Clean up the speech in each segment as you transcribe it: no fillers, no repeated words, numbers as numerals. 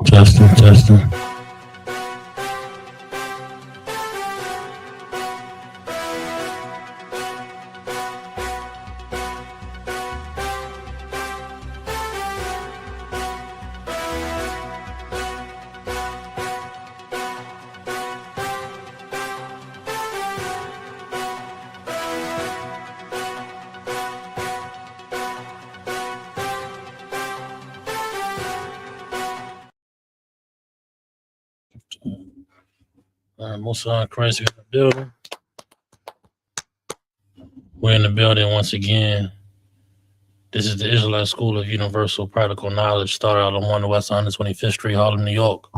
Testing, testing. Most crazy in the building. We're in the building once again. This is the Israelite School of Universal Practical Knowledge, started out on 1 West 125th Street, Harlem, New York.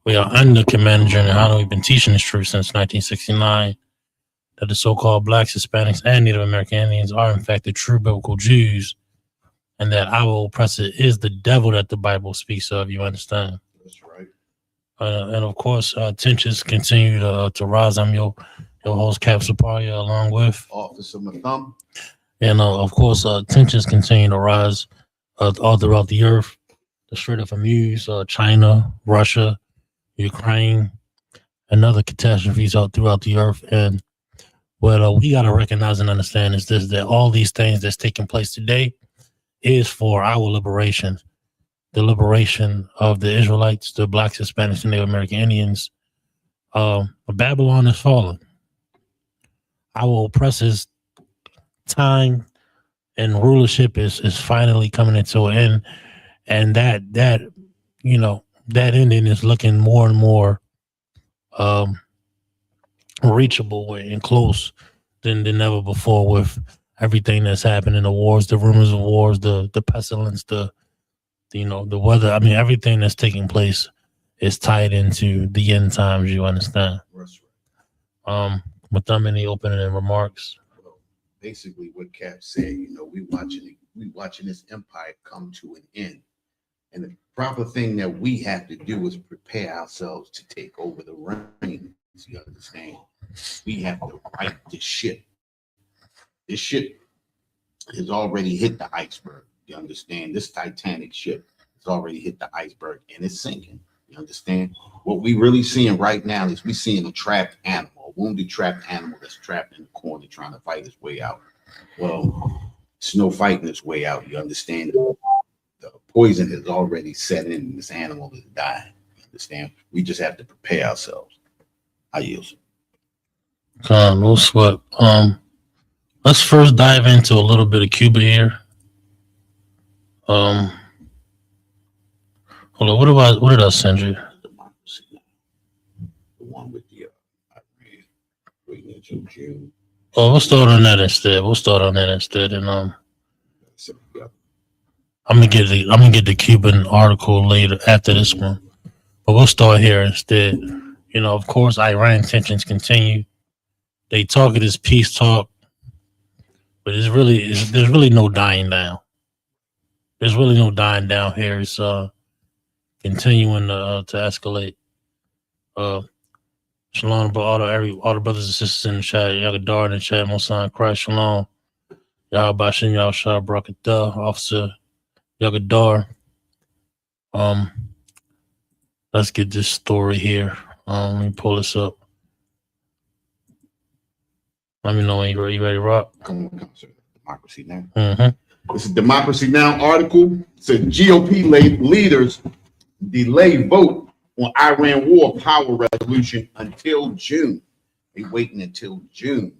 We are under Commander General Hunter. We've been teaching this truth since 1969, that the so-called blacks, Hispanics, and Native American Indians are in fact the true biblical Jews, and that our oppressor is the devil that the Bible speaks of. You understand? That's right. And of course, tensions continue to rise. I'm your host, Cap Saparia, along with Officer Mathum. And of course, tensions continue to rise all throughout the earth. The Strait of Hormuz, China, Russia, Ukraine, and other catastrophes out throughout the earth. And what we got to recognize and understand is this: that all these things that's taking place today is for our liberation, the liberation of the Israelites, the blacks, Hispanics, and Native American Indians. Babylon is falling. Our oppressors' time and rulership is finally coming into an end, and that ending is looking more and more reachable and close than ever before, with everything that's happening, the wars, the rumors of wars, the pestilence, the weather. I mean, everything that's taking place is tied into the end times. You understand? That's right. With them, any opening remarks? Well, basically, what Cap said, we watching this empire come to an end, and the proper thing that we have to do is prepare ourselves to take over the reins. You understand? We have to right this ship. This ship has already hit the iceberg. You understand? This Titanic ship has already hit the iceberg and it's sinking. You understand? What we really seeing right now is we seeing a trapped animal, a wounded trapped animal that's trapped in the corner trying to fight his way out. Well, it's no fighting its way out. You understand? The poison has already set in and this animal is dying. You understand? We just have to prepare ourselves. I yield. No sweat. Let's first dive into a little bit of Cuba here. Hold on, what did I send you? Democracy. The one with the Iran waiting until June. Oh, we'll start on that instead. And I'm gonna get the Cuban article later after this one. But we'll start here instead. Of course, Iran tensions continue. They talk of this peace talk, but there's really no dying down. There's really no dying down here. It's continuing to escalate. Shalom, but all the brothers and sisters in the chat, Yagadar in the chat, Mosan Christ, Shalom, Yahabashin, Yahshua, Barakatah, Officer Yagadar. Let's get this story here. Let me pull this up. Let me know when you're ready, Rock. Come on, sir. Democracy Now. Mm-hmm. This is Democracy Now article. It says GOP leaders delay vote on Iran war power resolution until June. They're waiting until June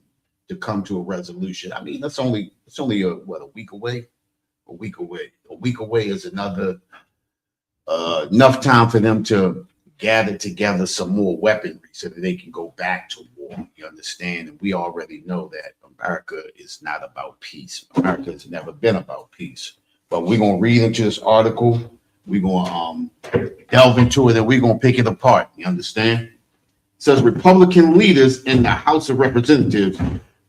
to come to a resolution. I mean, it's only a week away. A week away is another enough time for them to gather together some more weaponry so that they can go back to war. You understand? And we already know that America is not about peace. America has never been about peace. But we're gonna read into this article. We're gonna delve into it and we're gonna pick it apart. You understand? It says Republican leaders in the House of Representatives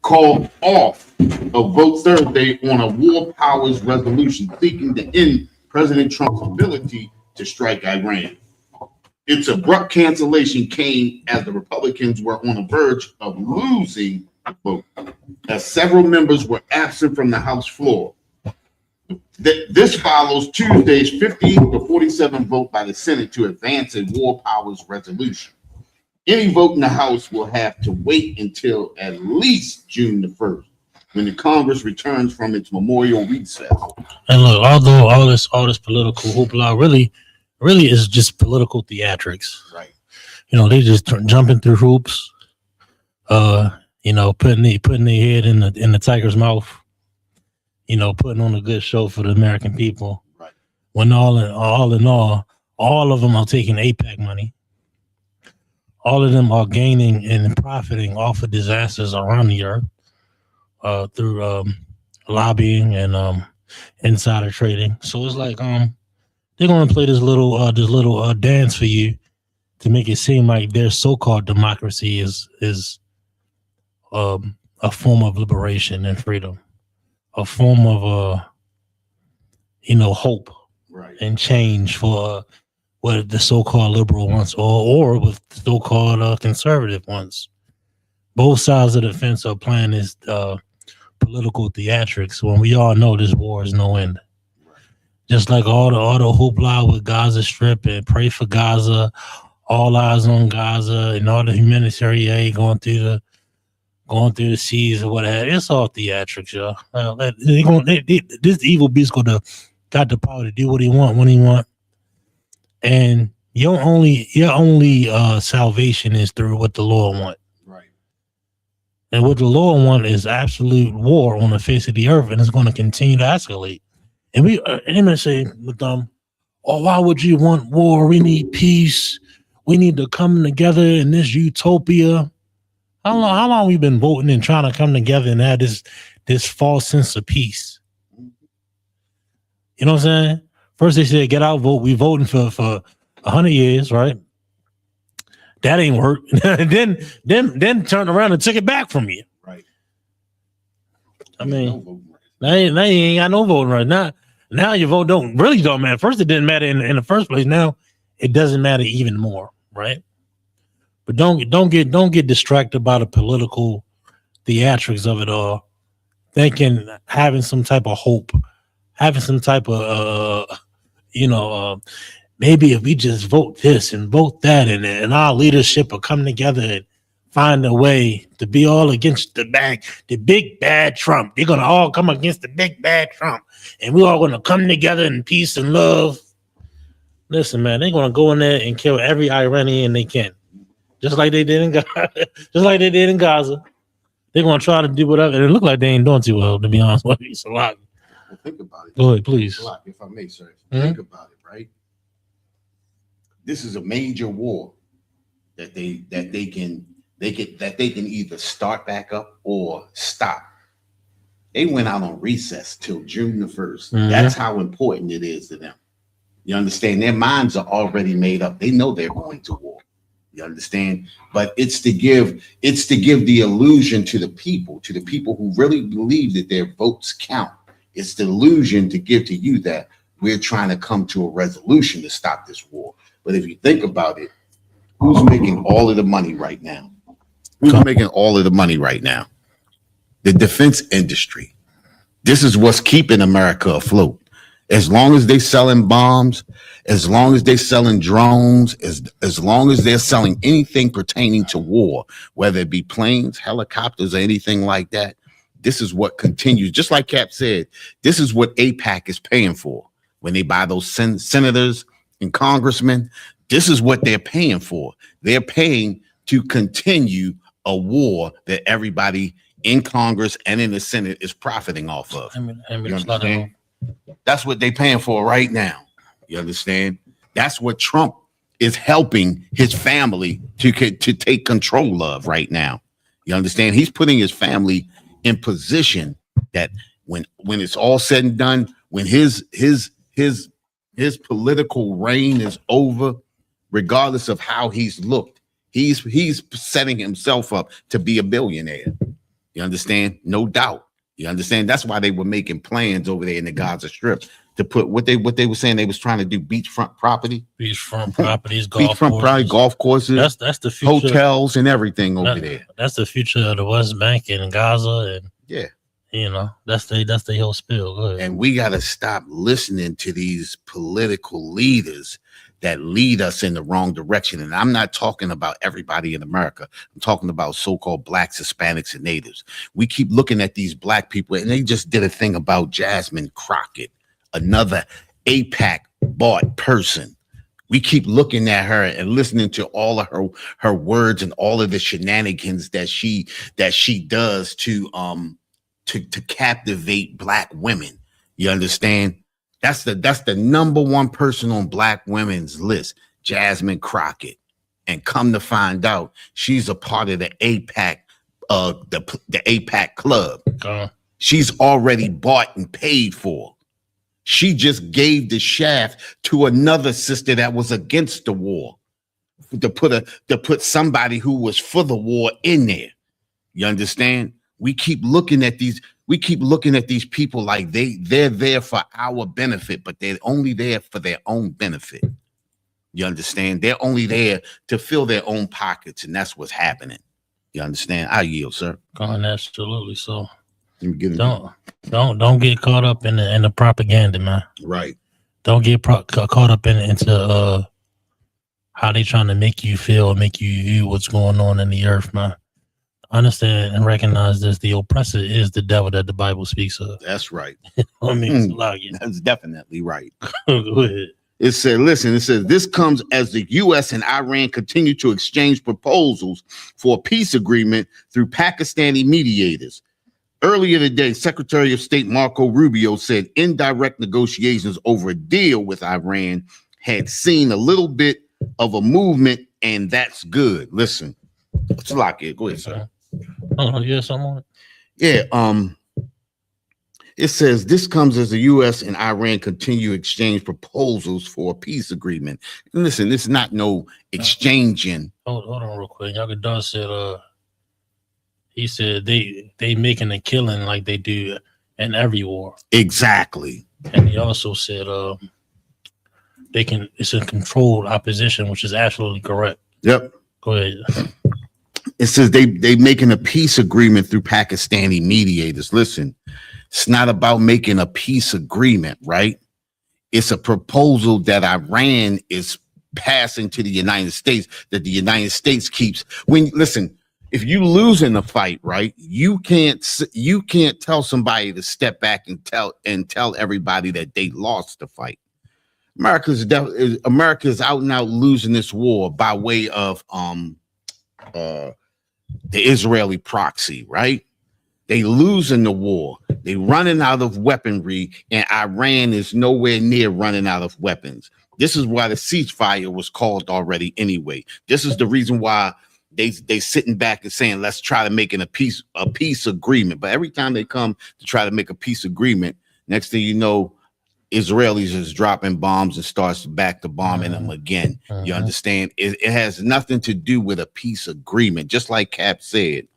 called off a vote Thursday on a war powers resolution seeking to end President Trump's ability to strike Iran. Its abrupt cancellation came as the Republicans were on the verge of losing a vote, as several members were absent from the House floor. This follows Tuesday's 50 to 47 vote by the Senate to advance a war powers resolution. Any vote in the House will have to wait until at least June the 1st, when the Congress returns from its memorial recess. And look, although all this political hoopla really is just political theatrics. Right. You know, they just jumping through hoops. You know, putting their head in the tiger's mouth. You know, putting on a good show for the American people. Right. When all in all of them are taking APAC money. All of them are gaining and profiting off of disasters around the earth through lobbying and insider trading. So it's like they're going to play this little dance for you to make it seem like their so-called democracy is a form of liberation and freedom, a form of hope, right, and change for what the so-called liberal wants, or what the so-called conservative wants. Both sides of the fence are playing this political theatrics when we all know this war is no end. Just like all the hoopla with Gaza Strip and pray for Gaza, all eyes on Gaza, and all the humanitarian aid going through the seas or whatever. It's all theatrics, y'all. This evil beast got the power to do what he want when he want. And your only salvation is through what the Lord want. Right. And what the Lord want is absolute war on the face of the earth, and it's going to continue to escalate. And we going to say with them, oh, why would you want war? We need peace. We need to come together in this utopia. How long we been voting and trying to come together and have this false sense of peace? You know what I'm saying? First they said get out vote. We voting for 100 years, right? That ain't work. then turn around and took it back from you. Right. I mean, now you ain't got no voting right now. Now your vote don't matter. First it didn't matter in the first place. Now it doesn't matter even more, right? But don't get distracted by the political theatrics of it all. Thinking having some type of hope, having some type of maybe if we just vote this and vote that, and our leadership will come together and find a way to be all against the big bad Trump. They're gonna all come against the big bad Trump, and we're all gonna come together in peace and love. Listen, man, they're gonna go in there and kill every Iranian they can, just like they did in Gaza. They're gonna try to do whatever, and it look like they ain't doing too well, to be honest with you. It's a lot. Well, think about it. Go ahead, please. If I may, sir. Think about it, right? This is a major war that they can either start back up or stop. They went out on recess till June the 1st. Mm-hmm. That's how important it is to them. You understand? Their minds are already made up. They know they're going to war. You understand? But it's to give the illusion to the people who really believe that their votes count. It's the illusion to give to you that we're trying to come to a resolution to stop this war. But if you think about it, who's making all of the money right now? Who's making all of the money right now? The defense industry. This is what's keeping America afloat. As long as they're selling bombs, as long as they're selling drones, as long as they're selling anything pertaining to war, whether it be planes, helicopters, or anything like that, this is what continues. Just like Cap said, this is what AIPAC is paying for. When they buy those senators and congressmen, this is what they're paying for. They're paying to continue a war that everybody in Congress and in the Senate is profiting off of. You understand? That's what they're paying for right now. You understand? That's what Trump is helping his family to take control of right now. You understand? He's putting his family in position that when it's all said and done, when his political reign is over, regardless of how he's looked, he's setting himself up to be a billionaire. You understand? No doubt. You understand? That's why they were making plans over there in the Gaza Strip to put what they were saying they was trying to do: beachfront properties, golf courses. That's the future. Hotels and everything over there. That's the future of the West Bank and Gaza, and yeah, You know, that's the whole spill. Go ahead. And we got to stop listening to these political leaders that lead us in the wrong direction. And I'm not talking about everybody in America. I'm talking about so-called blacks, Hispanics, and natives. We keep looking at these black people, and they just did a thing about Jasmine Crockett, another APAC bought person. We keep looking at her and listening to all of her words and all of the shenanigans that she does to captivate black women. You understand? That's the number one person on black women's list, Jasmine Crockett. And come to find out, she's a part of the APAC, the APAC club. She's already bought and paid for. She just gave the shaft to another sister that was against the war, to put somebody who was for the war in there. You understand? We keep looking at these people like they're there for our benefit, but they're only there for their own benefit. You understand? They're only there to fill their own pockets, and that's what's happening. You understand? I yield, sir. Absolutely. So don't get caught up in the propaganda, man. Right. Don't get caught up into how they trying to make you feel, make you view what's going on in the earth, man. Understand and recognize this: the oppressor is the devil that the Bible speaks of. That's right. I mean, that's definitely right. Go ahead. It said, listen, it says, this comes as the U.S. and Iran continue to exchange proposals for a peace agreement through Pakistani mediators. Earlier today, Secretary of State Marco Rubio said indirect negotiations over a deal with Iran had seen a little bit of a movement, and that's good. Listen, let's lock it. Go ahead, sir. Oh, you have something on it? Yeah. It says this comes as the U.S. and Iran continue exchange proposals for a peace agreement. And listen, it's not no exchanging. Hold on real quick. Yagadar said, he said they making a killing like they do in every war. Exactly. And he also said it's a controlled opposition, which is absolutely correct. Yep. Go ahead. It says they making a peace agreement through Pakistani mediators. Listen, it's not about making a peace agreement, right? It's a proposal that Iran is passing to the United States that the United States keeps. If you lose in the fight, right, you can't tell somebody to step back and tell everybody that they lost the fight. America's out and out losing this war by way of the Israeli proxy, right? They losing the war. They running out of weaponry, and Iran is nowhere near running out of weapons. This is why the ceasefire was called already anyway. This is the reason why they sitting back and saying, let's try to make a peace agreement. But every time they come to try to make a peace agreement, next thing you know, Israelis is dropping bombs and starts back to bombing them again. You understand? It has nothing to do with a peace agreement. Just like Cap said,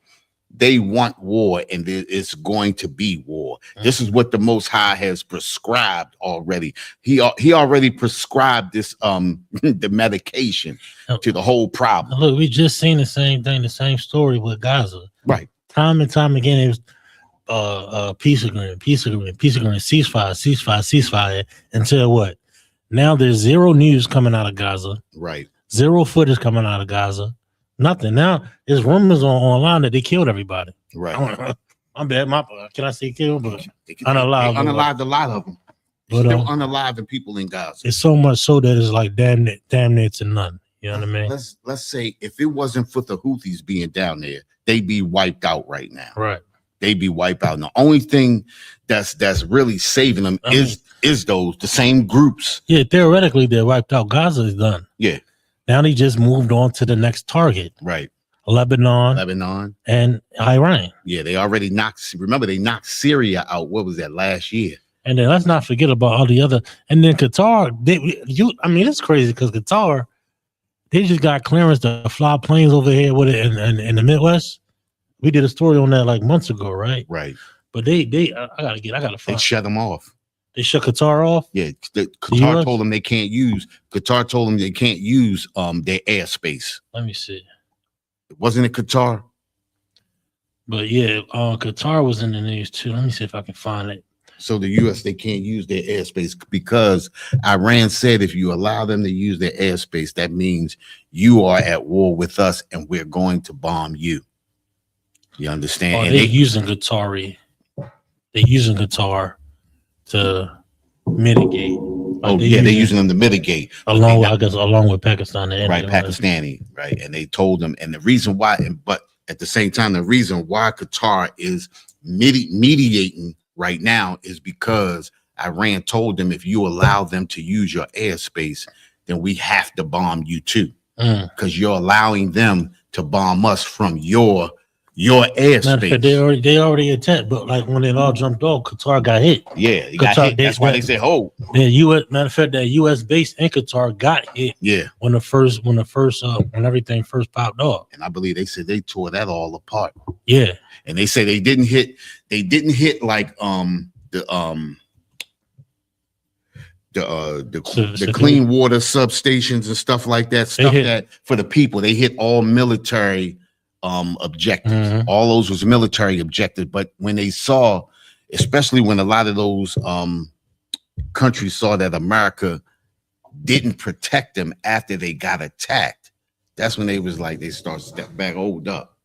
they want war, and it's going to be war. This is what the Most High has prescribed already. He already prescribed this the medication to the whole problem. Look, we just seen the same thing, the same story with Gaza. Right. Time and time again, it was peace agreement, ceasefire, until what? Now there's zero news coming out of Gaza. Right. Zero footage coming out of Gaza. Nothing. Now there's rumors online that they killed everybody. Right. I'm bad. Can I say killed? But unalived a lot of them. But still unaliving people in Gaza. It's so much so that it's like damn near to none. You know what I mean? Let's say if it wasn't for the Houthis being down there, they'd be wiped out right now. Right. They'd be wiped out. And the only thing that's really saving them is the same groups. Yeah, theoretically they're wiped out. Gaza is done. Yeah. Now they just moved on to the next target. Right. Lebanon and Iran. Yeah, they already knocked Syria out. What was that, last year? And then let's not forget about all the other. And then Qatar, it's crazy because Qatar, they just got clearance to fly planes over here with it in the Midwest. We did a story on that like months ago, right? Right. But I gotta find. They shut them off. They shut Qatar off? Yeah, Qatar told them they can't use. Qatar told them they can't use their airspace. Let me see. Wasn't it Qatar? But yeah, Qatar was in the news too. Let me see if I can find it. So the U.S. they can't use their airspace because Iran said if you allow them to use their airspace, that means you are at war with us and we're going to bomb you. You understand? Oh, And they're using Qatari. They're using Qatar to mitigate. oh yeah, they're using them to mitigate along with, I guess, along with Pakistan and right, India, Pakistani, right? And they told them, and the reason why, but at the same time, the reason why Qatar is mediating right now is because Iran told them if you allow them to use your airspace, then we have to bomb you too, because you're allowing them to bomb us from your airspace. They already attacked, but like when it all jumped off, Qatar got hit. Yeah, got hit. That's why they said, "Oh, the U.S." Matter of fact, that U.S. base in Qatar got hit. Yeah, when everything first popped off, and I believe they said they tore that all apart. Yeah, and they say they didn't hit like the clean water substations and stuff like that. Stuff that for the people, they hit all military objectives. All those was military objectives. But when they saw, especially when a lot of those countries saw that America didn't protect them after they got attacked, that's when they was like, they start step back, hold up.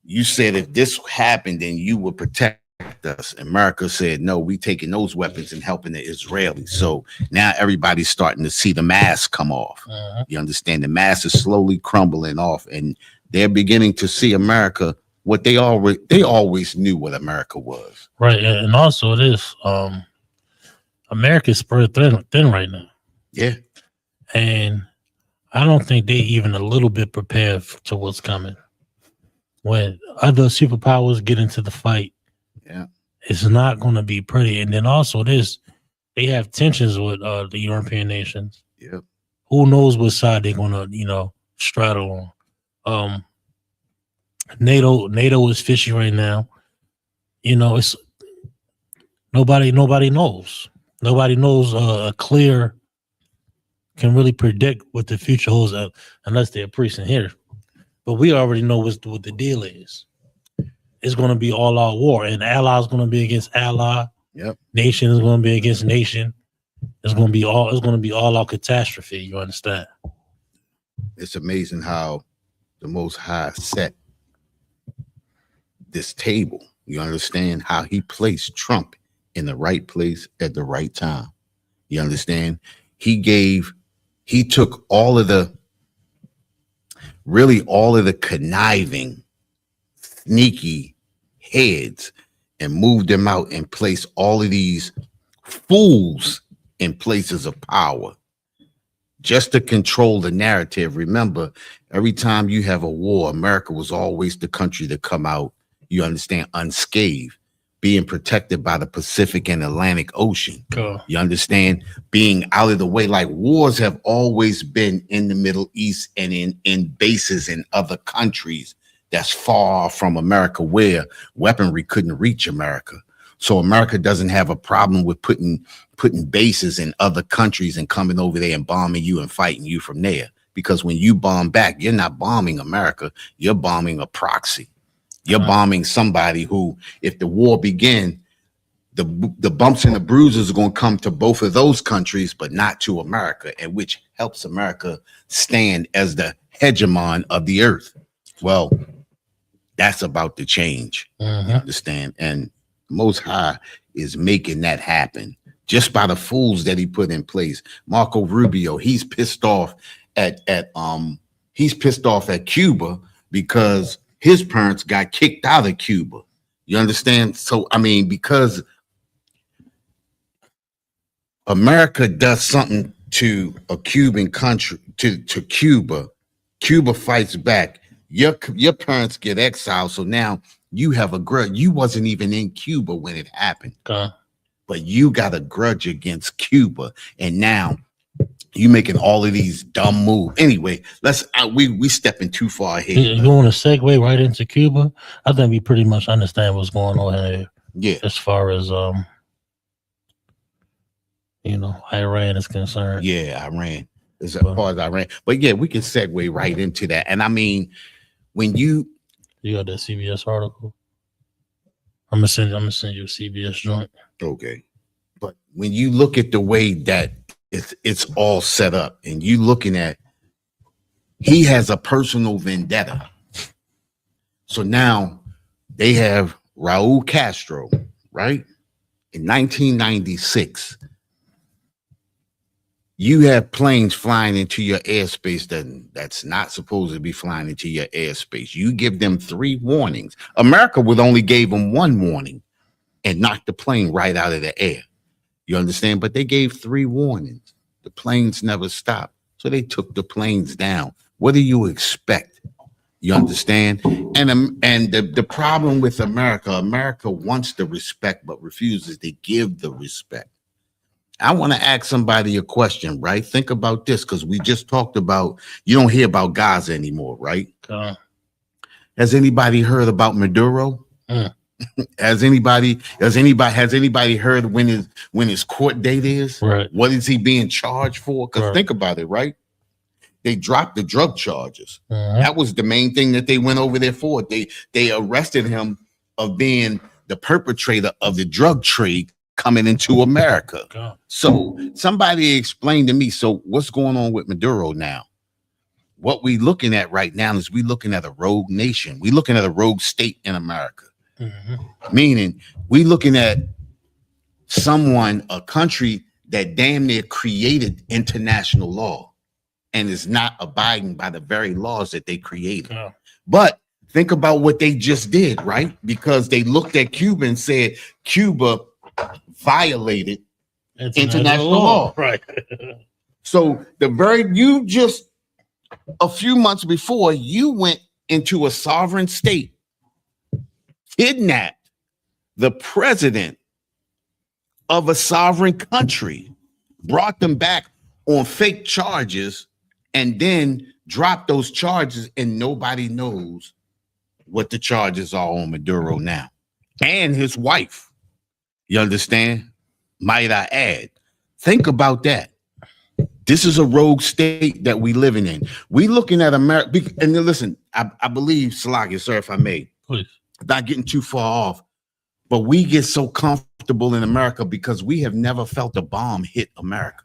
You said if this happened, then you would protect us. America said, no, we taking those weapons and helping the Israelis. So now everybody's starting to see the mask come off. You understand? The mask is slowly crumbling off, and they're beginning to see America what they always knew what America was. Right, and also it is America's spread thin right now. Yeah, and I don't think they even a little bit prepared to what's coming. When other superpowers get into the fight, yeah, it's not going to be pretty. And then also they have tensions with the European nations. Yeah, who knows what side they're going to straddle on. NATO is fishy right now. It's nobody knows. Nobody knows a clear can really predict what the future holds unless they're a priest in here. But we already know what the deal is. It's going to be all out war, and ally is going to be against ally. Yep. Nation is going to be against nation. It's going to be all out catastrophe. You understand? It's amazing how the Most High set this table. You understand how he placed Trump in the right place at the right time. You understand? He took all of the conniving, sneaky heads and moved them out and placed all of these fools in places of power just to control the narrative. Remember, every time you have a war, America was always the country to come out, you understand, unscathed, being protected by the Pacific and Atlantic Ocean. Cool. You understand? Being out of the way. Like wars have always been in the Middle East and in bases in other countries that's far from America, where weaponry couldn't reach America. So America doesn't have a problem with putting bases in other countries and coming over there and bombing you and fighting you from there. Because when you bomb back, you're not bombing America, you're bombing a proxy. You're bombing somebody who, if the war begin, the bumps and the bruises are going to come to both of those countries, but not to America, and which helps America stand as the hegemon of the earth. Well, that's about to change. You understand? And Most High is making that happen just by the fools that he put in place. Marco Rubio, he's pissed off at Cuba because his parents got kicked out of Cuba. You understand? So, I mean, because America does something to a Cuban country, to Cuba, Cuba fights back. Your parents get exiled. So now you have a grudge. You wasn't even in Cuba when it happened. But you got a grudge against Cuba. And now you making all of these dumb moves. Anyway, we stepping too far ahead. You want to segue right into Cuba? I think we pretty much understand what's going on here. Yeah. As far as Iran is concerned. Yeah, Iran. As far as Iran. But yeah, we can segue right into that. And I mean, when you got that CBS article. I'm gonna send you a CBS joint. Okay. But when you look at the way that it's all set up, and you looking at, he has a personal vendetta. So now they have Raul Castro, right? In 1996, you have planes flying into your airspace that's not supposed to be flying into your airspace. You give them 3 warnings. America would only gave them 1 warning and knocked the plane right out of the air. You understand? But they gave 3 warnings. The planes never stopped. So they took the planes down. What do you expect? You understand? And the problem with America wants the respect, but refuses to give the respect. I want to ask somebody a question, right? Think about this, because we just talked about, you don't hear about Gaza anymore, right? Has anybody heard about Maduro? Has anybody heard when his court date is? Right. What is he being charged for? Because Right. think about it, right? They dropped the drug charges. That was the main thing that they went over there for. They arrested him of being the perpetrator of the drug trade coming into America. So somebody explain to me, so what's going on with Maduro now? What we looking at right now is we looking at a rogue nation. We looking at a rogue state in America. Meaning we looking at a country that damn near created international law and is not abiding by the very laws that they created. But think about what they just did, right? Because they looked at Cuba and said Cuba violated international law. Right. So you just a few months before, you went into a sovereign state, kidnapped the president of a sovereign country, brought them back on fake charges, and then dropped those charges, and nobody knows what the charges are on Maduro now. And his wife. You understand? Might I add? Think about that. This is a rogue state that we living in. We looking at America, and then listen, I believe, Salakia, sir, if I may, Please. not getting too far off, but we get so comfortable in America because we have never felt a bomb hit America.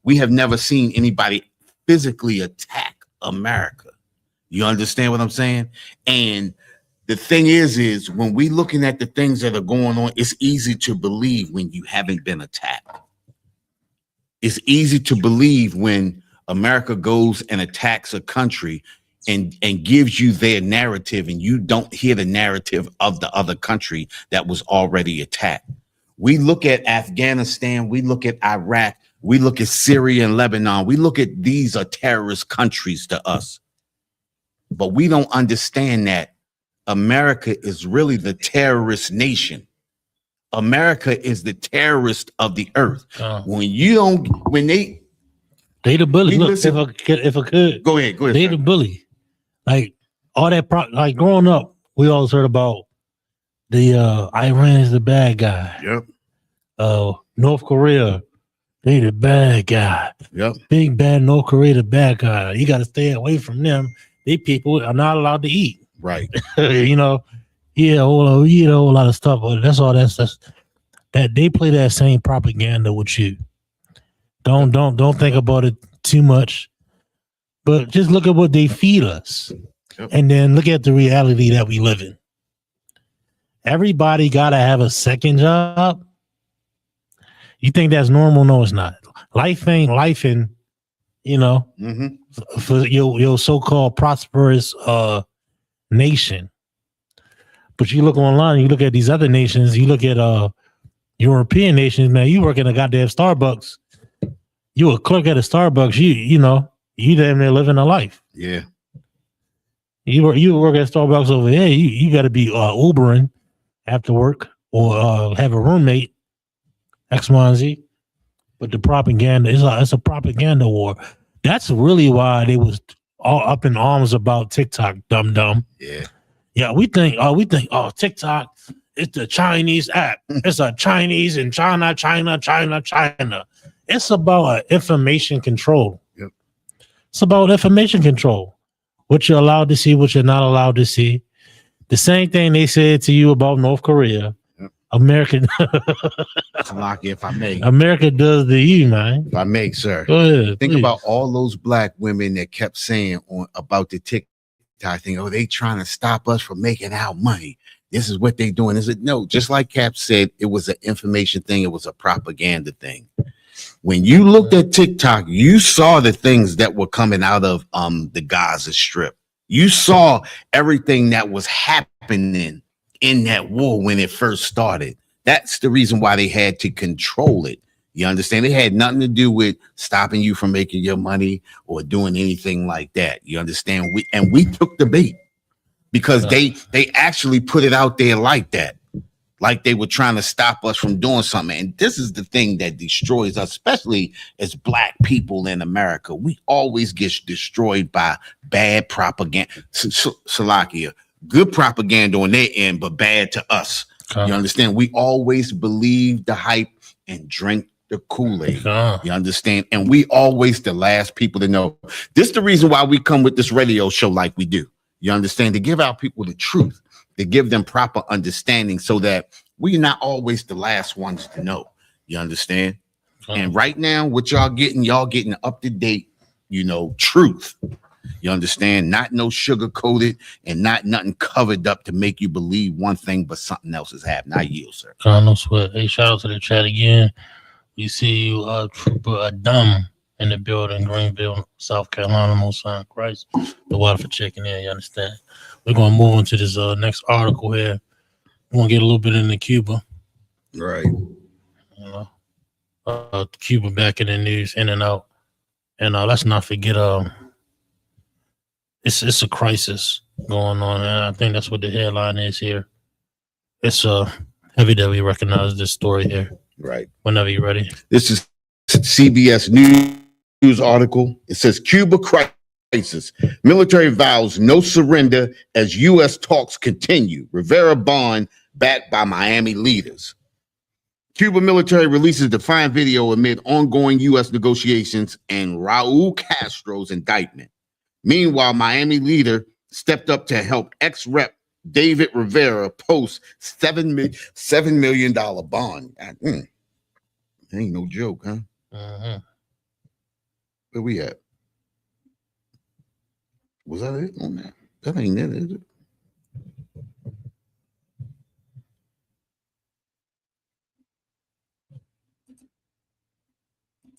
We have never seen anybody physically attack America. You understand what I'm saying? And the thing is when we looking at the things that are going on, it's easy to believe when you haven't been attacked. It's easy to believe when America goes and attacks a country and gives you their narrative, and you don't hear the narrative of the other country that was already attacked. We look at Afghanistan, we look at Iraq, we look at Syria and Lebanon. We look at these are terrorist countries to us. But we don't understand that America is really the terrorist nation. America is the terrorist of the earth. They the bully. Look, listen, if I could, go ahead. they the bully. Like all that, like growing up, we always heard about the Iran is the bad guy. Yep. North Korea, they the bad guy. Yep. Big bad North Korea, the bad guy. You got to stay away from them. They people are not allowed to eat. Right. You know, a whole lot of stuff. But that's all. That's that they play that same propaganda with you. Don't think about it too much. But just look at what they feed us. Yep. And then look at the reality that we live in. Everybody gotta have a second job. You think that's normal? No, it's not. Life ain't life in, for your so-called prosperous nation. But you look online, you look at these other nations, you look at European nations, man, you work in a goddamn Starbucks. You a clerk at a Starbucks, you damn near living a life. Yeah. You work at Starbucks over there, you gotta be Ubering after work or have a roommate, X, Y, and Z. But the propaganda, it's a propaganda war. That's really why they was all up in arms about TikTok, dumb. Yeah. Yeah, we think, TikTok, it's the Chinese app. It's a Chinese in China. It's about information control. Yep. It's about information control. What you're allowed to see, what you're not allowed to see. The same thing they said to you about North Korea. America, Salaki, if I may. America does the you, man. If I may, sir. Go ahead. Think please. about all those black women that kept saying about the TikTok thing, oh, they trying to stop us from making our money. This is what they doing. Is it? No, just like Cap said, it was an information thing. It was a propaganda thing. When you looked at TikTok, you saw the things that were coming out of the Gaza Strip. You saw everything that was happening in that war when it first started. That's the reason why they had to control it. You understand? It had nothing to do with stopping you from making your money or doing anything like that. You understand? We took the bait because they actually put it out there like that. Like they were trying to stop us from doing something. And this is the thing that destroys us, especially as black people in America. We always get destroyed by bad propaganda. Salakia, good propaganda on their end, but bad to us. You understand? We always believe the hype and drink the Kool-Aid. You understand? And we always the last people to know. This is the reason why we come with this radio show like we do. You understand? To give our people the truth, to give them proper understanding so that we're not always the last ones to know. You understand? And right now, what y'all getting up to date, truth. You understand? Not no sugar coated and not nothing covered up to make you believe one thing, but something else is happening. I yield, sir. No sweat. Hey, shout out to the chat again. We see you, Trooper Adam in the building, Greenville, South Carolina, Most High Christ. The water for checking in, you understand? We're going to move into this next article here. We're going to get a little bit into Cuba. Right. Cuba back in the news, in and out. And let's not forget, it's a crisis going on. And I think that's what the headline is here. It's heavy that we recognize this story here. Right. Whenever you're ready. This is CBS News article. It says Cuba crisis. Military vows no surrender as U.S. talks continue. Rivera bond backed by Miami leaders. Cuba military releases defiant video amid ongoing U.S. negotiations and Raul Castro's indictment. Meanwhile, Miami leader stepped up to help ex-rep David Rivera post $7 million bond. That ain't no joke, huh? Uh-huh. Where we at? Was that it on that? That ain't it, is it?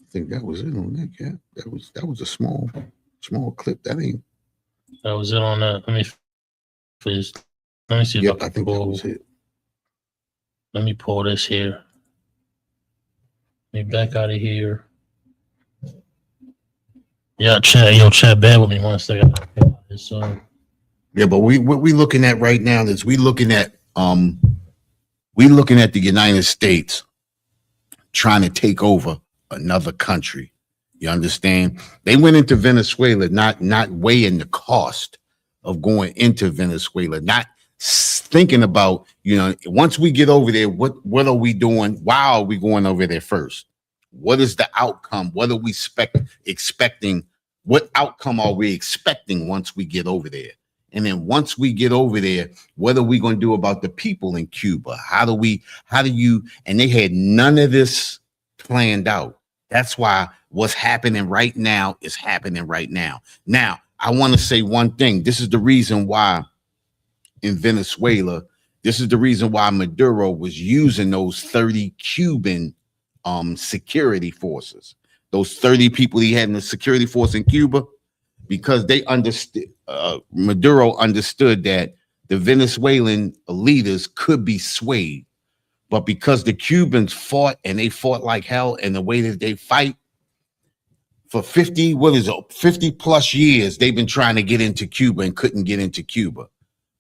I think that was it on that, yeah. That was a small clip. That was it on that. Let me see if I think that was it. Let me pull this here. Let me back out of here. Yeah, chat bad with me one second. Yeah, but what we looking at right now is we looking at the United States trying to take over another country. You understand? They went into Venezuela not weighing the cost of going into Venezuela, not thinking about, once we get over there, what are we doing? Why are we going over there first? What is the outcome? What are we expecting? What outcome are we expecting once we get over there? And then once we get over there, what are we going to do about the people in Cuba? And they had none of this planned out. That's why what's happening right now is happening right now. Now, I want to say one thing. This is the reason why in Venezuela, this is the reason why Maduro was using those 30 Cuban security forces, those 30 people he had in the security force in Cuba, because they understood, Maduro understood that the Venezuelan leaders could be swayed. But because the Cubans fought and they fought like hell, and the way that they fight for 50 plus years, they've been trying to get into Cuba and couldn't get into Cuba.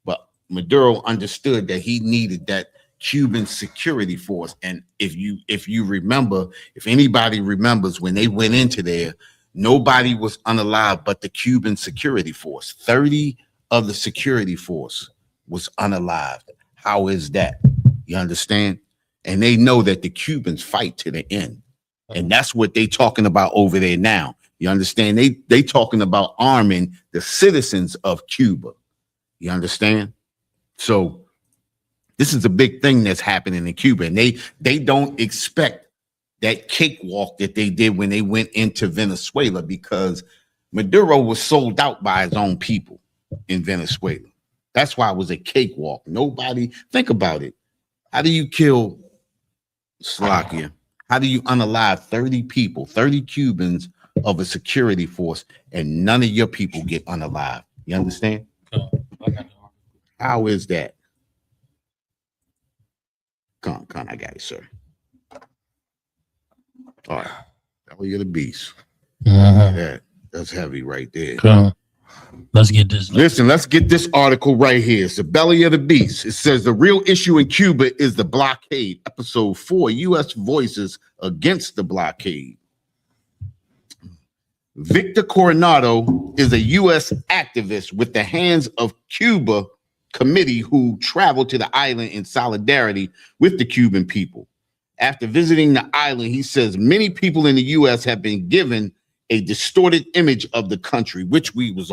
But Maduro understood that he needed that Cuban security force. And if you remember, if anybody remembers, when they went into there, nobody was unalive but the Cuban security force. 30 of the security force was unalived. How is that? You understand? And they know that the Cubans fight to the end. And that's what they talking about over there now. You understand? They talking about arming the citizens of Cuba. You understand? So This is a big thing that's happening in Cuba, and they don't expect that cakewalk that they did when they went into Venezuela, because Maduro was sold out by his own people in Venezuela. That's why it was a cakewalk. Nobody, think about it. How do you kill Slovakia? How do you unalive 30 people, 30 Cubans of a security force, and none of your people get unalive? You understand? How is that? Come on, I got it, sir. All right. Belly of the beast. That's heavy right there. Let's get this. Listen, let's get this article right here. It's the belly of the beast. It says the real issue in Cuba is the blockade. Episode 4, U.S. voices against the blockade. Victor Coronado is a U.S. activist with the Hands of Cuba committee who traveled to the island in solidarity with the Cuban people. After visiting the island, he says many people in the U.S. have been given a distorted image of the country, which we was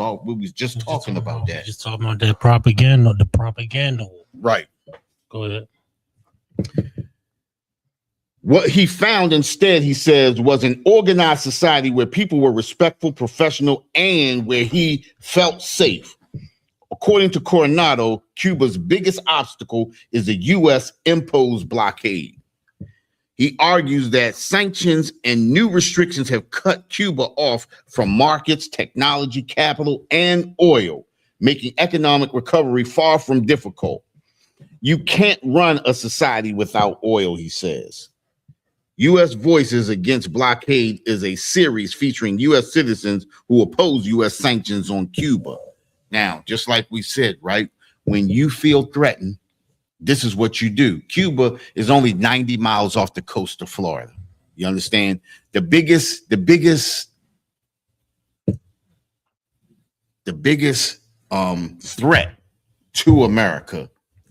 just talking about that. Just talking about that propaganda, the propaganda. Right. Go ahead. What he found instead, he says, was an organized society where people were respectful, professional, and where he felt safe. According to Coronado, Cuba's biggest obstacle is the U.S. imposed blockade. He argues that sanctions and new restrictions have cut Cuba off from markets, technology, capital, and oil, making economic recovery far from difficult. You can't run a society without oil, he says. U.S. Voices Against Blockade is a series featuring U.S. citizens who oppose U.S. sanctions on Cuba. Now, just like we said, right, when you feel threatened, this is what you do. Cuba is only 90 miles off the coast of Florida. You understand? The biggest threat to America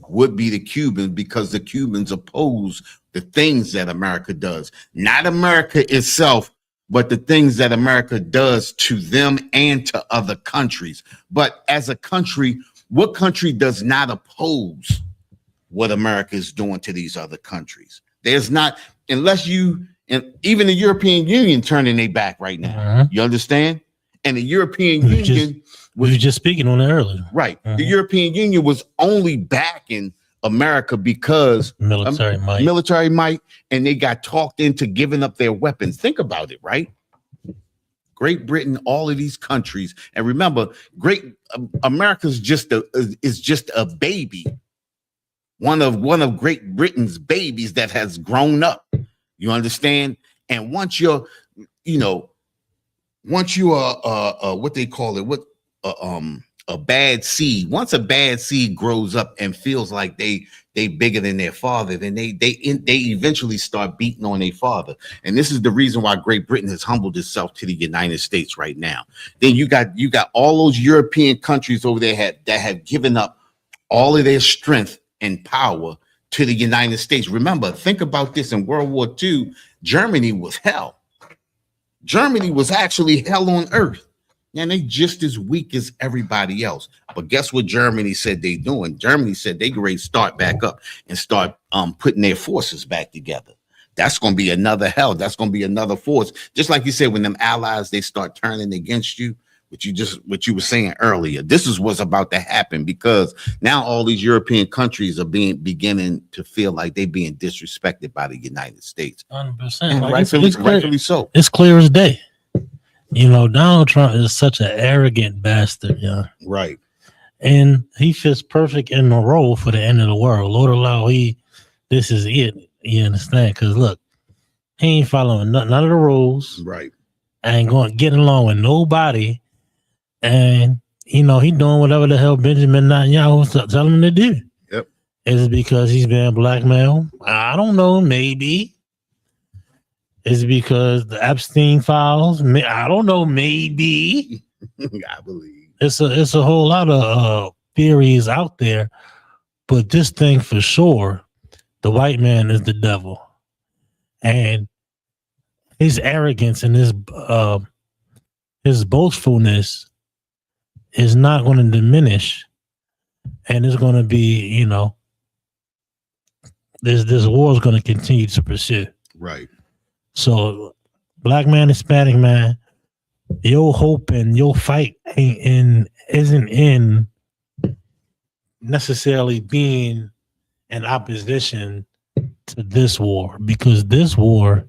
would be the Cubans, because the Cubans oppose the things that America does. Not America itself, but the things that America does to them and to other countries. But as a country, what country does not oppose what America is doing to these other countries? There's not, unless you, and even the European Union turning their back right now. You understand? And the European Union we were just speaking on that earlier. Right. The European Union was only backing America because military might, and they got talked into giving up their weapons. Think about it, right? Great Britain, all of these countries, and remember, America's just a baby. One of Great Britain's babies that has grown up. You understand? And once you are what they call it, a bad seed. Once a bad seed grows up and feels like they bigger than their father, then they eventually start beating on their father. And this is the reason why Great Britain has humbled itself to the United States right now. Then you got all those European countries over there that have given up all of their strength and power to the United States. Remember, think about this: in World War II, Germany was hell. Germany was actually hell on earth. And they just as weak as everybody else. But guess what Germany said they doing? Germany said they ready to start back up and start putting their forces back together. That's going to be another hell. That's going to be another force. Just like you said, when them allies, they start turning against you, what you were saying earlier. This is what's about to happen, because now all these European countries are beginning to feel like they're being disrespected by the United States. 100%. Like rightfully so. It's clear as day. You know, Donald Trump is such an arrogant bastard, yeah. Right. And he fits perfect in the role for the end of the world. Lord allow this is it. You understand? Because look, he ain't following none of the rules. Right. Ain't going getting along with nobody. And he doing whatever the hell Benjamin Netanyahu was telling him to do. Yep. Is it because he's being blackmailed? I don't know. Maybe. Is it because the Epstein files? I don't know. Maybe. I believe it's a whole lot of theories out there, but this thing for sure, the white man is the devil, and his arrogance and his boastfulness is not going to diminish, and it's going to be this war is going to continue to pursue. Right. So, black man, Hispanic man, your hope and your fight isn't in necessarily being in opposition to this war, because this war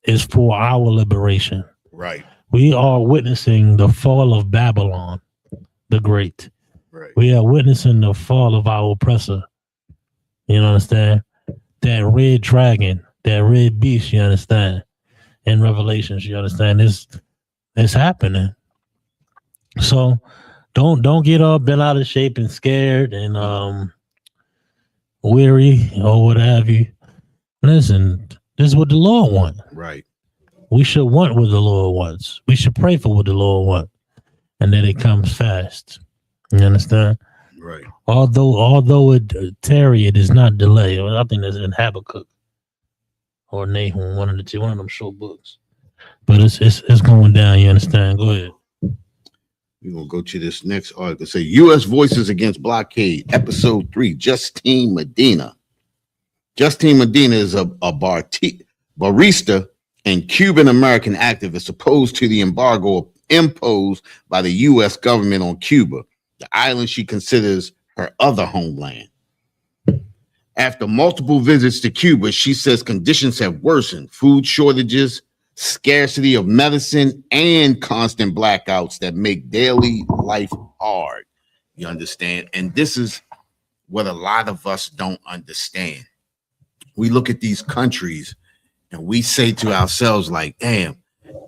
is for our liberation. Right. We are witnessing the fall of Babylon the Great. Right. We are witnessing the fall of our oppressor. You understand? That red dragon, that red beast, you understand? In Revelations, you understand? It's happening. So don't get all bent out of shape and scared and weary or what have you. Listen, this is what the Lord wants. Right. We should want what the Lord wants. We should pray for what the Lord wants, and that it comes fast. You understand? Right. Although it tarry, it is not delay. I think that's in Habakkuk or Nahum, one of the two, one of them short books. But it's going down. You understand? Go ahead. We're going to go to this next article. Say U.S. Voices Against Blockade, Episode 3, Justine Medina. Justine Medina is a barista and Cuban-American activist opposed to the embargo imposed by the U.S. government on Cuba, the island she considers her other homeland. After multiple visits to Cuba, she says conditions have worsened, food shortages, scarcity of medicine, and constant blackouts that make daily life hard. You understand? And this is what a lot of us don't understand. We look at these countries and we say to ourselves, like, damn,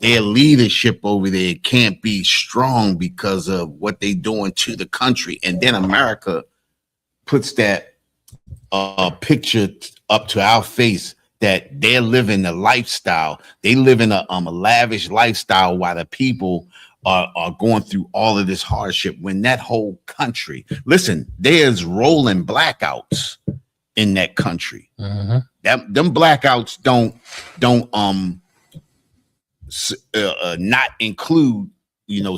their leadership over there can't be strong because of what they're doing to the country. And then America puts that picture up to our face that they're living a lifestyle. They live in a lavish lifestyle while the people are going through all of this hardship, when that whole country, listen, there's rolling blackouts in that country. Mm-hmm. Them blackouts don't not include,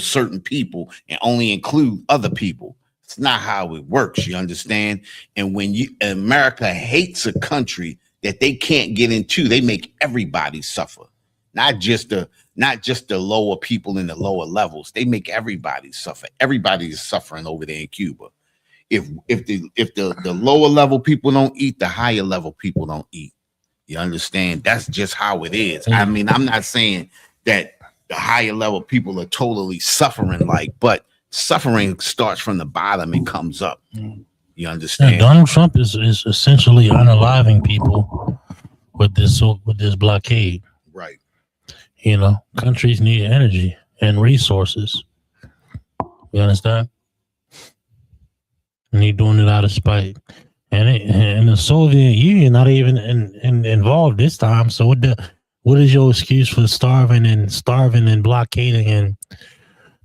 certain people and only include other people. It's not how it works, you understand? And when America hates a country that they can't get into, they make everybody suffer. Not just the lower people in the lower levels. They make everybody suffer. Everybody is suffering over there in Cuba. If the lower level people don't eat, the higher level people don't eat. You understand? That's just how it is. I mean, I'm not saying that the higher level people are totally suffering, but suffering starts from the bottom and comes up. You understand? Yeah, Donald Trump is essentially unaliving people with this blockade. Right. Countries need energy and resources. You understand? And he's doing it out of spite. And the Soviet Union not even involved this time. So what is your excuse for starving and blockading and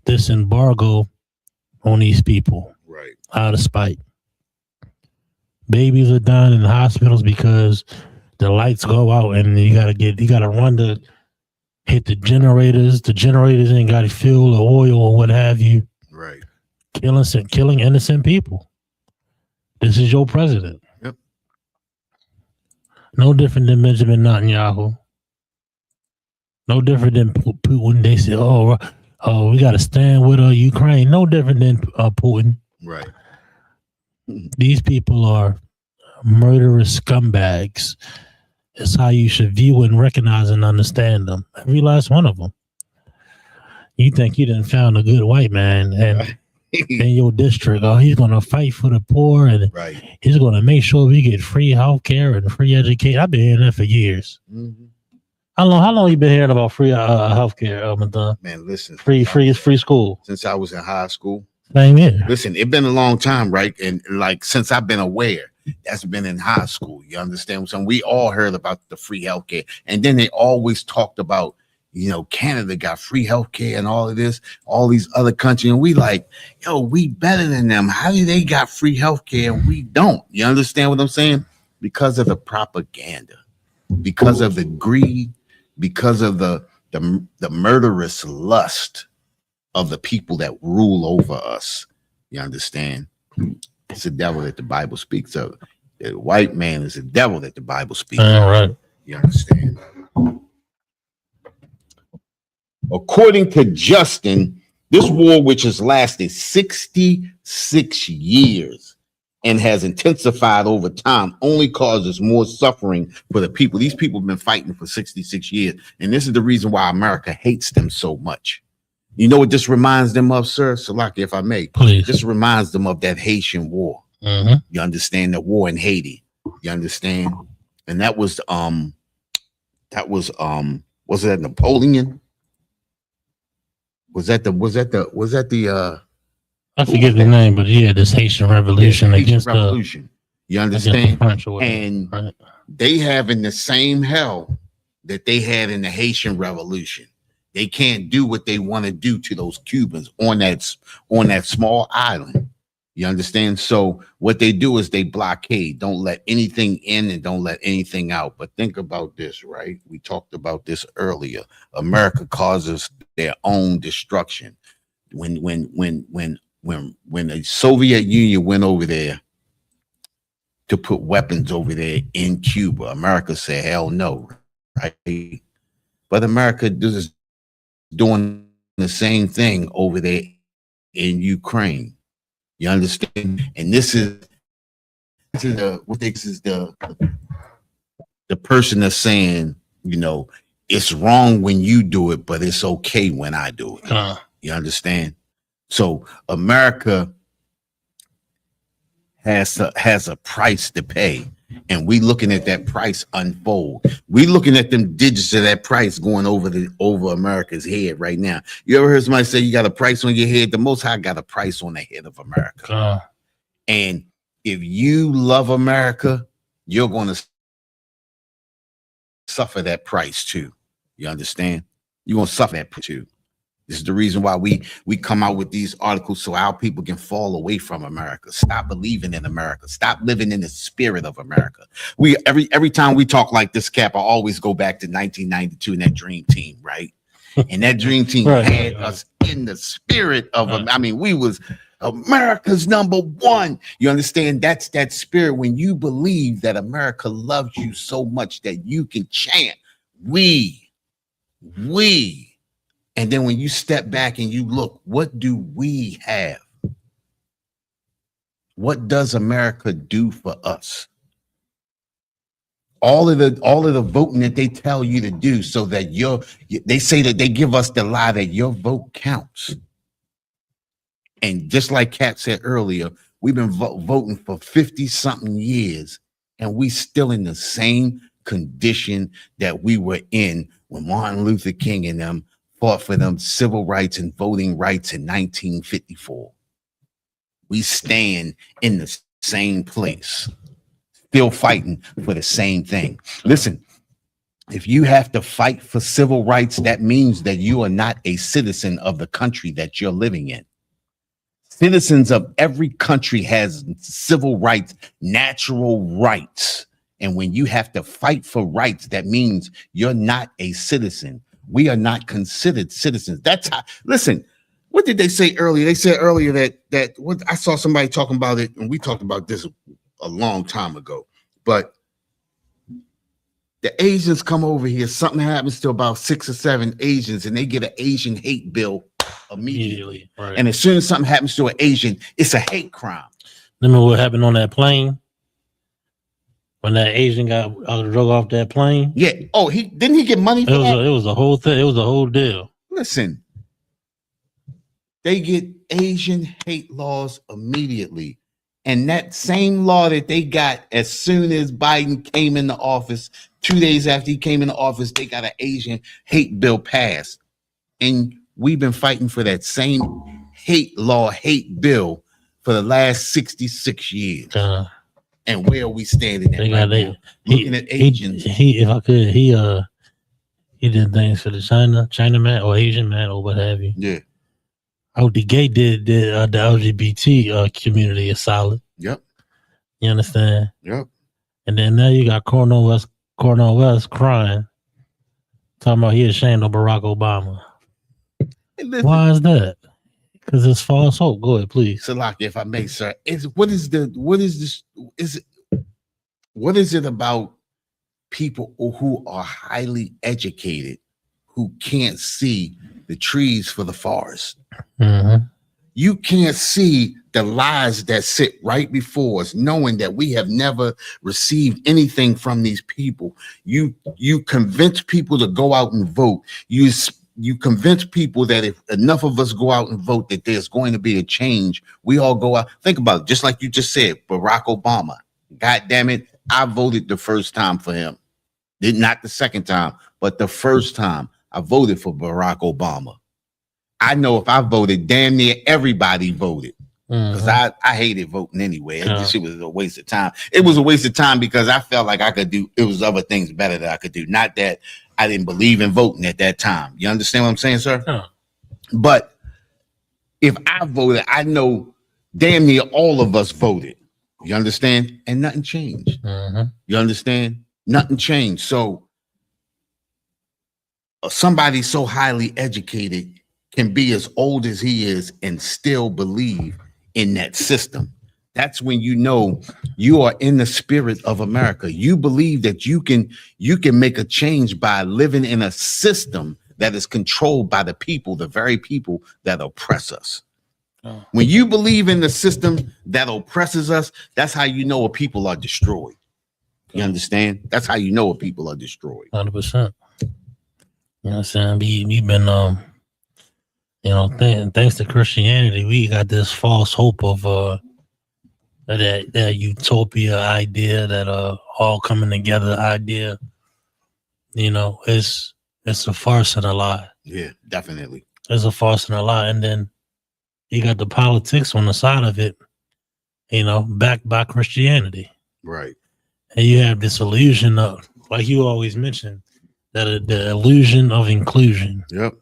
this embargo on these people? Right. Out of spite. Babies are dying in hospitals because the lights go out and you gotta run to hit the generators. The generators ain't got fuel or oil or what have you. Right. Killing innocent people. This is your president. Yep. No different than Benjamin Netanyahu. No different than Putin. They say, oh, we got to stand with Ukraine. No different than Putin. Right. These people are murderous scumbags. It's how you should view and recognize and understand them. Every last one of them. You think you done found a good white man and in your district, he's going to fight for the poor and he's going to make sure we get free health care and free education. I've been hearing that for years. Mm-hmm. How long you been hearing about free health care? Man, listen. Free school. Since I was in high school. Same here. Listen, it's been a long time, right? And since I've been aware, that's been in high school. You understand? So we all heard about the free health care. And then they always talked about, Canada got free health care and all of this, all these other countries. And we we better than them. How do they got free health care and we don't? You understand what I'm saying? Because of the propaganda, because of the greed, because of the murderous lust of the people that rule over us. You understand? It's the devil that the Bible speaks of. The white man is the devil that the Bible speaks. All right. You understand? According to Justin, this war, which has lasted 66 years and has intensified over time, only causes more suffering for the people. These people have been fighting for 66 years, and this is the reason why America hates them so much. You know what this reminds them of, sir? Salaki, if I may. Please. This reminds them of that Haitian war. Mm-hmm. You understand? The war in Haiti. You understand? And was it Napoleon? Was that the I forget the name, but yeah, this Haitian revolution Haitian against revolution. You against the understand? French or whatever, And right? they having the same hell that they had in the Haitian revolution. They can't do what they want to do to those Cubans on that small island. You understand? So what they do is they blockade, don't let anything in and don't let anything out. But think about this, right? We talked about this earlier. America causes their own destruction. When the Soviet Union went over there to put weapons over there in Cuba, America said, hell no, right? But America is doing the same thing over there in Ukraine. You understand? And this is the person that's saying, you know, it's wrong when you do it, but it's okay when I do it. You understand? So America has a price to pay, and we looking at that price unfold. We looking at them digits of that price going over America's head right now. You ever heard somebody say you got a price on your head? The Most High got a price on the head of America. And if you love America, you're going to suffer that price too. You understand? You're going to suffer that too. This is the reason why we come out with these articles, so our people can fall away from America. Stop believing in America. Stop living in the spirit of America. We every time we talk like this, Cap, I always go back to 1992 and that Dream Team, right? And that Dream Team had us in the spirit of. I mean, we was America's number one. You understand? That's that spirit when you believe that America loves you so much that you can chant, we. And then when you step back and you look, what do we have? What does America do for us? All of the voting that they tell you to do, so that they say that they give us the lie that your vote counts. And just like Kat said earlier, we've been voting for 50 something years, and we still in the same condition that we were in when Martin Luther King and them fought for them civil rights and voting rights in 1954. We stand in the same place, still fighting for the same thing. Listen, if you have to fight for civil rights, that means that you are not a citizen of the country that you're living in. Citizens of every country has civil rights, natural rights. And when you have to fight for rights, that means you're not a citizen. We are not considered citizens. That's how. Listen, what did they say earlier? They said earlier that what I saw somebody talking about it, and we talked about this a long time ago. But the Asians come over here. Something happens to about 6 or 7 Asians, and they get an Asian hate bill immediately. Right. And as soon as something happens to an Asian, it's a hate crime. Remember what happened on that plane? When that Asian got drug off that plane? Yeah. Oh, didn't he get money for that? It was a whole thing. It was a whole deal. Listen, they get Asian hate laws immediately. And that same law that they got as soon as Biden came into office, 2 days after he came into office, they got an Asian hate bill passed. And we've been fighting for that same hate law, hate bill for the last 66 years. And where are we standing at right now? Looking at Asians. If I could, he did things for the China man or Asian man or what have you. Yeah. Oh, the gay did the LGBT community is solid. Yep. You understand? Yep. And then now you got Cornel West crying, talking about he ashamed of Barack Obama. Why is that? Because it's false hope. Go ahead, please. Salaki, if I may, sir. Is it what is it about people who are highly educated who can't see the trees for the forest? Mm-hmm. You can't see the lies that sit right before us, knowing that we have never received anything from these people. You convince people to go out and vote. You convince people that if enough of us go out and vote, that there's going to be a change. We all go out. Think about it, just like you just said, Barack Obama. God damn it, I voted the first time for him. Not the second time, but the first time I voted for Barack Obama. I know if I voted, damn near everybody voted, because I hated voting anyway. This shit was a waste of time. It was a waste of time because I felt like I could do, it was other things better that I could do. Not that I didn't believe in voting at that time. You understand what I'm saying, sir? But if I voted, I know damn near all of us voted. You understand? And nothing changed. You understand? Nothing changed. So somebody so highly educated can be as old as he is and still believe in that system. That's when you know you are in the spirit of America. You believe that you can make a change by living in a system that is controlled by the people, the very people that oppress us. When you believe in the system that oppresses us, that's how you know a people are destroyed. You understand? That's how you know a people are destroyed. 100%. You know what I'm saying? We've been you know, thanks to Christianity, we got this false hope of that utopia idea, that all coming together idea. You know, it's a farce and a lie. Yeah, definitely. It's a farce and a lie. And then you got the politics on the side of it, you know, backed by Christianity. Right. And you have this illusion of, like you always mention, that the illusion of inclusion. Yep.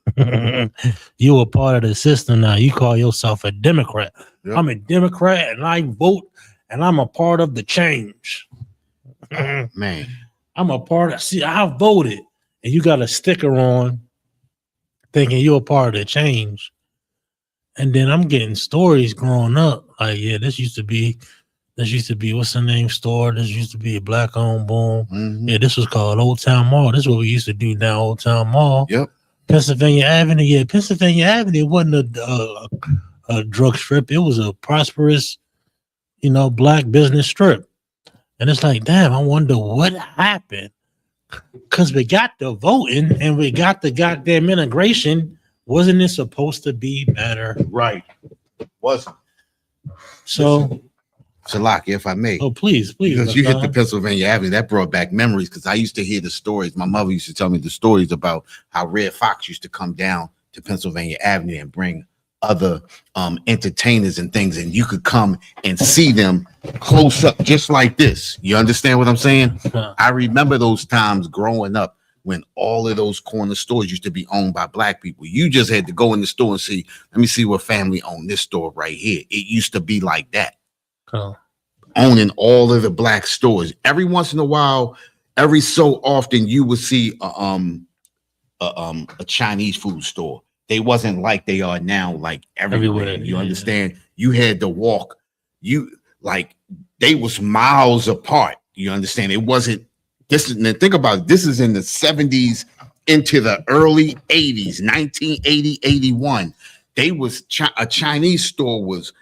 You a part of the system now. You call yourself a Democrat. Yep. I'm a Democrat and I vote and I'm a part of the change. Man. I'm a part of, see, I voted, and you got a sticker on thinking you're a part of the change. And then I'm getting stories growing up. Like, yeah, this used to be, what's the name store? This used to be a black owned boom. Mm-hmm. Yeah, this was called Old Town Mall. This is what we used to do down Old Town Mall. Yep. Pennsylvania Avenue. Yeah, Pennsylvania Avenue wasn't a drug strip. It was a prosperous, you know, black business strip. And it's like, damn, I wonder what happened. Because we got the voting and we got the goddamn integration. Wasn't it supposed to be better? Right. Wasn't. So, Salaki, if I may. oh, please. Because you hit the Pennsylvania Avenue, that brought back memories, because I used to hear the stories. My mother used to tell me the stories about how Red Fox used to come down to Pennsylvania Avenue and bring other entertainers and things, and you could come and see them close up just like this. You understand what I'm saying? I remember those times growing up when all of those corner stores used to be owned by black people. You just had to go in the store and see, let me see what family owned this store right here. It used to be like that. Oh. Owning all of the black stores. Every once in a while, every so often, you would see a Chinese food store. They wasn't like they are now, like everywhere. You understand? You had to walk. They was miles apart. You understand? It wasn't. This is, and think about it. This is in the 70s into the early 80s, 1980, 81. They was a Chinese store was.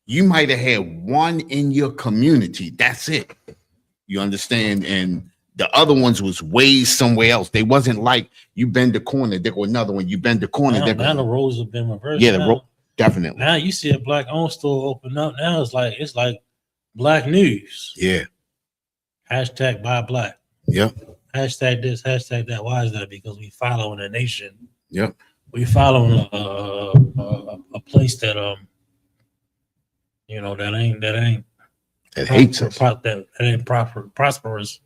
You might have had one in your community. That's it. You understand? And the other ones was way somewhere else. They wasn't like you bend the corner, there go another one. You bend the corner. Now the roles have been reversed. Yeah, definitely. Now you see a black owned store open up. Now it's like black news. Yeah. Hashtag buy black. Yep. Hashtag this, hashtag that. Why is that? Because we following a nation. Yep. We following a place that you know, that hates us. That ain't prosperous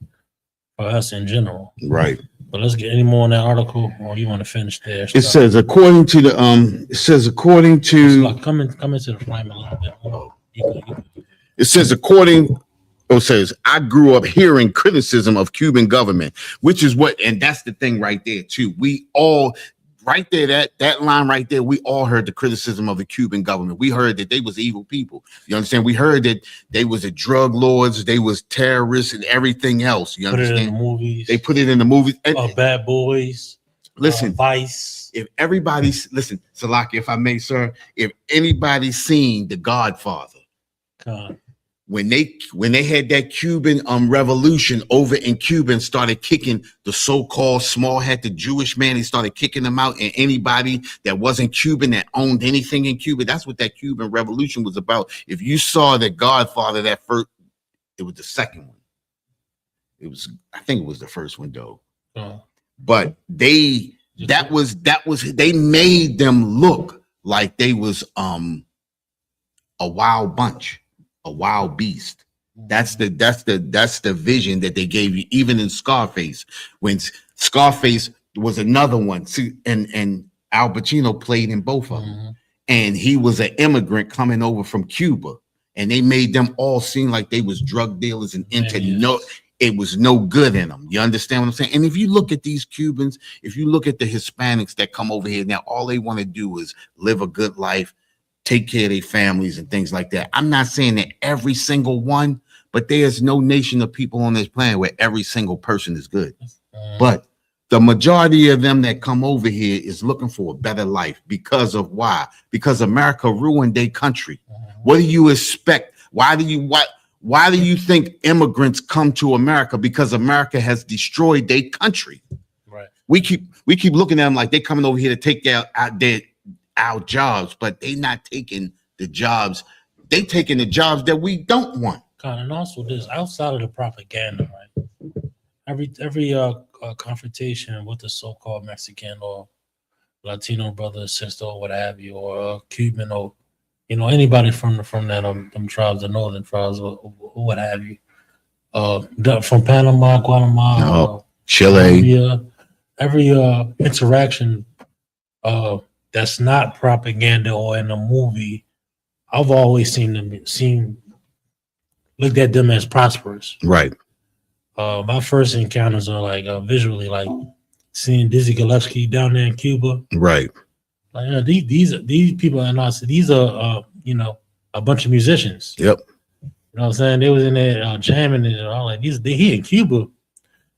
for us in general. Right. But let's get any more on that article, or you want to finish there? It says according to come into the frame a little bit more. It says I grew up hearing criticism of Cuban government, which is what, and that's the thing right there too. We all right there, that line right there, we all heard the criticism of the Cuban government. We heard that they was evil people. You understand? We heard that they was drug lords, they was terrorists and everything else. You understand? Put it in the movies. They put it in the movies. Bad Boys. Listen, Vice. If everybody's listen, Salaki, if I may, sir, if anybody's seen The Godfather, when they had that Cuban revolution over in Cuba and started kicking the so-called small-headed Jewish man, he started kicking them out, and anybody that wasn't Cuban that owned anything in Cuba, that's what that Cuban revolution was about. If you saw The Godfather, that first, it was the second one. I think it was the first one though. But they made them look like they was a wild bunch, a wild beast. That's the vision that they gave you. Even in Scarface, when Scarface was another one, and Al Pacino played in both of them, and he was an immigrant coming over from Cuba, and they made them all seem like they was drug dealers and it was no good in them. You understand what I'm saying? And if you look at these Cubans, if you look at the Hispanics that come over here now, all they want to do is live a good life, take care of their families and things like that. I'm not saying that every single one, but there's no nation of people on this planet where every single person is good. But the majority of them that come over here is looking for a better life because of why? Because America ruined their country. What do you expect? Why do you think immigrants come to America? Because America has destroyed their country. Right. We keep looking at them like they're coming over here to take our jobs, but they not taking the jobs. They taking the jobs that we don't want. And also this outside of the propaganda, right? Every confrontation with the so-called Mexican or Latino brother, sister, or what have you, or Cuban, or anybody from that them tribes, the northern tribes, or what have you, from Panama, Guatemala, Chile, Colombia, every interaction that's not propaganda or in a movie, I've always looked at them as prosperous. Right. My first encounters are like visually, like seeing Dizzy Gillespie down there in Cuba. Right. Like these people are not. These are a bunch of musicians. Yep. You know what I'm saying? They was in there jamming and all like these. He in Cuba. And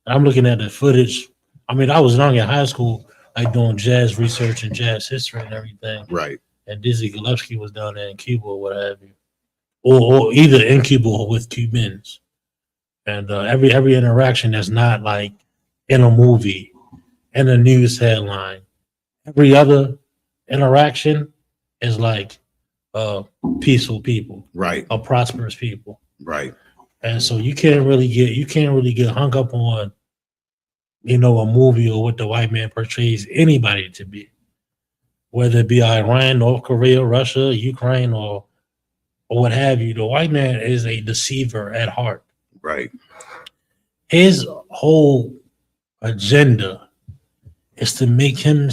I'm looking at the footage. I mean, I was young in high school, like doing jazz research and jazz history and everything. Right. And Dizzy Gillespie was down there in Cuba or what have you, or either in Cuba or with Cubans. And every interaction that's not like in a movie, in a news headline, every other interaction is like peaceful people, right, or prosperous people, right. And so you can't really get hung up on a movie or what the white man portrays anybody to be, whether it be Iran, North Korea, Russia, Ukraine, or what have you. The white man is a deceiver at heart. Right. His whole agenda is to make him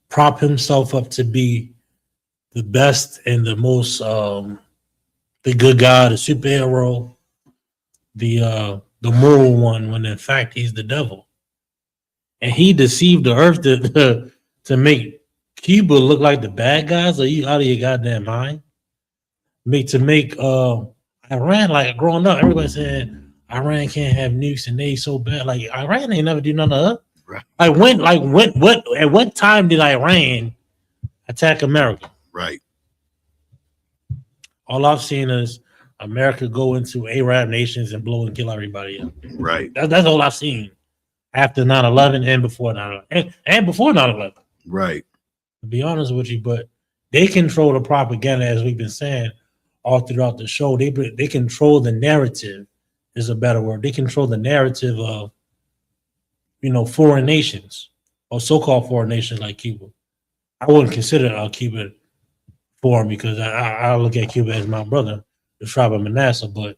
prop himself up to be the best and the most, the good guy, the superhero, the moral one, when in fact he's the devil. And he deceived the earth to make Cuba look like the bad guys. Are you out of your goddamn mind? To make Iran, like growing up, everybody said Iran can't have nukes and they so bad. Like Iran ain't never do none of that. Right. At what time did Iran attack America? Right. All I've seen is America go into Arab nations and blow and kill everybody up. Right. That's all I've seen after 9/11 and before 9/11 and before 9/11. Right. To be honest with you, but they control the propaganda, as we've been saying all throughout the show. They control the narrative, is a better word. They control the narrative of foreign nations or so-called foreign nations like Cuba. I wouldn't consider Cuba foreign because I look at Cuba as my brother, the tribe of Manasseh. But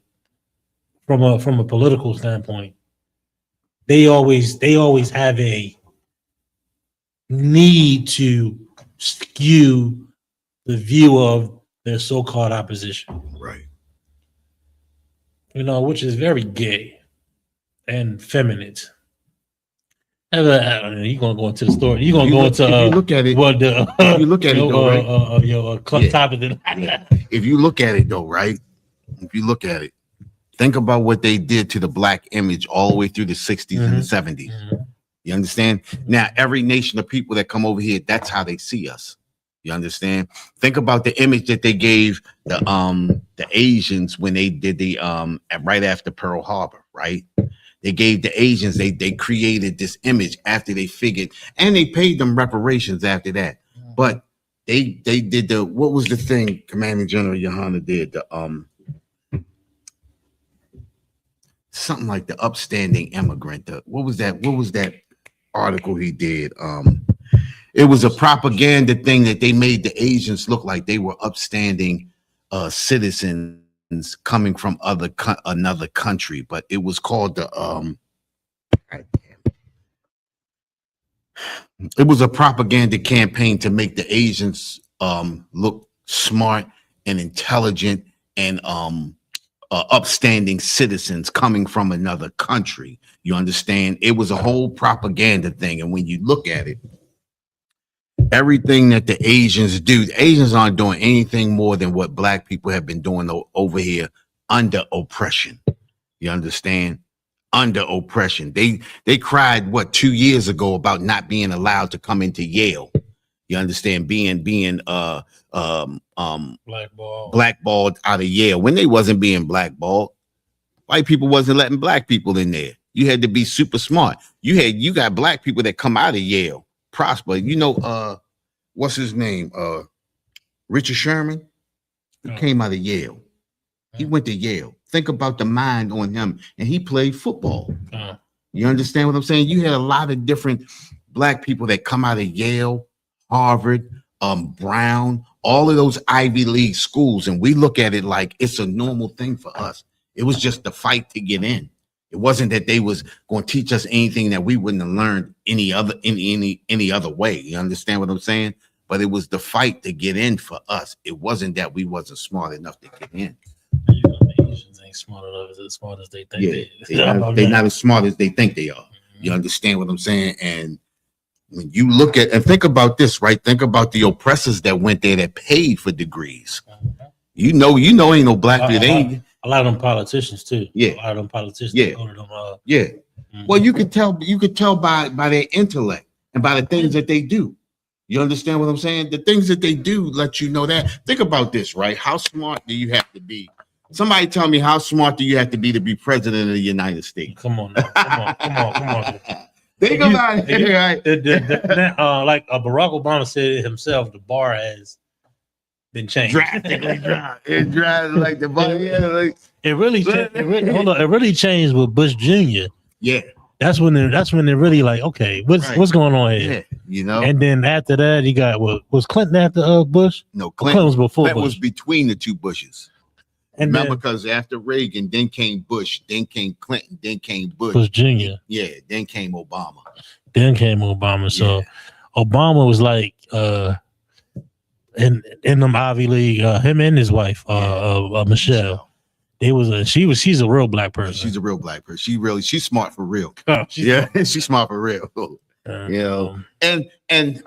from a political standpoint, they always have a need to skew the view of their so-called opposition. Right. Which is very gay and feminine. You gonna go into the story? You gonna go into if you look at it, what the if you look at it though, right? your club Yeah. topic. If you look at it though, right? If you look at it, think about what they did to the black image all the way through the 60s and the 70s. You understand? Now, every nation of people that come over here, that's how they see us. You understand? Think about the image that they gave the Asians when they did the right after Pearl Harbor, right? They gave the Asians, they created this image after they figured, and they paid them reparations after that. But they did what was the thing Commanding General Yohana did? The something like the upstanding immigrant. What was that article he did? It was a propaganda thing that they made the Asians look like they were upstanding citizens coming from another country, but it was called the it was a propaganda campaign to make the Asians look smart and intelligent and upstanding citizens coming from another country. You understand? It was a whole propaganda thing, and when you look at it, everything that the Asians do, the Asians aren't doing anything more than what black people have been doing over here under oppression. You understand? Under oppression. They cried 2 years ago about not being allowed to come into Yale. You understand? Being blackballed out of Yale when they wasn't being blackballed. White people wasn't letting black people in there. You had to be super smart. You got black people that come out of Yale, prosper. You know, what's his name? Richard Sherman. He came out of Yale. He went to Yale. Think about the mind on him, and he played football. You understand what I'm saying? You had a lot of different black people that come out of Yale, Harvard, Brown, all of those Ivy League schools, and we look at it like it's a normal thing for us. It was just the fight to get in. It wasn't that they was going to teach us anything that we wouldn't have learned any other way. You understand what I'm saying? But it was the fight to get in for us. It wasn't that we wasn't smart enough to get in. You know, the Asians ain't smart enough as smart as they think they're not as smart as they think they are. You understand what I'm saying? And when you look at and think about this, right? Think about the oppressors that went there that paid for degrees. You know, ain't no black people. A lot of them politicians too. Yeah. A lot of them politicians. Yeah. Go to them, Yeah. Well, you could tell by their intellect and by the things that they do. You understand what I'm saying? The things that they do let you know that. Think about this, right? How smart do you have to be? Somebody tell me, how smart do you have to be president of the United States? Come on, now. Come on. Think about it, right? Like Barack Obama said it himself, the bar has been changed. Drastically dry. It dries like the bar. Yeah, like it really changed with Bush Jr. Yeah. That's when they're really like, okay, what's going on here? Yeah, you know. And then after that, you got was Clinton after Bush? No, Clinton was before Clinton Bush. was between the two Bushes. And remember, because after Reagan, then came Bush, then came Clinton, then came Bush Jr. Yeah, then came Obama. So Obama was like in them Ivy League, him and his wife, Michelle. She's a real black person. She's a real black person. She's smart for real. She's smart for real. You know, and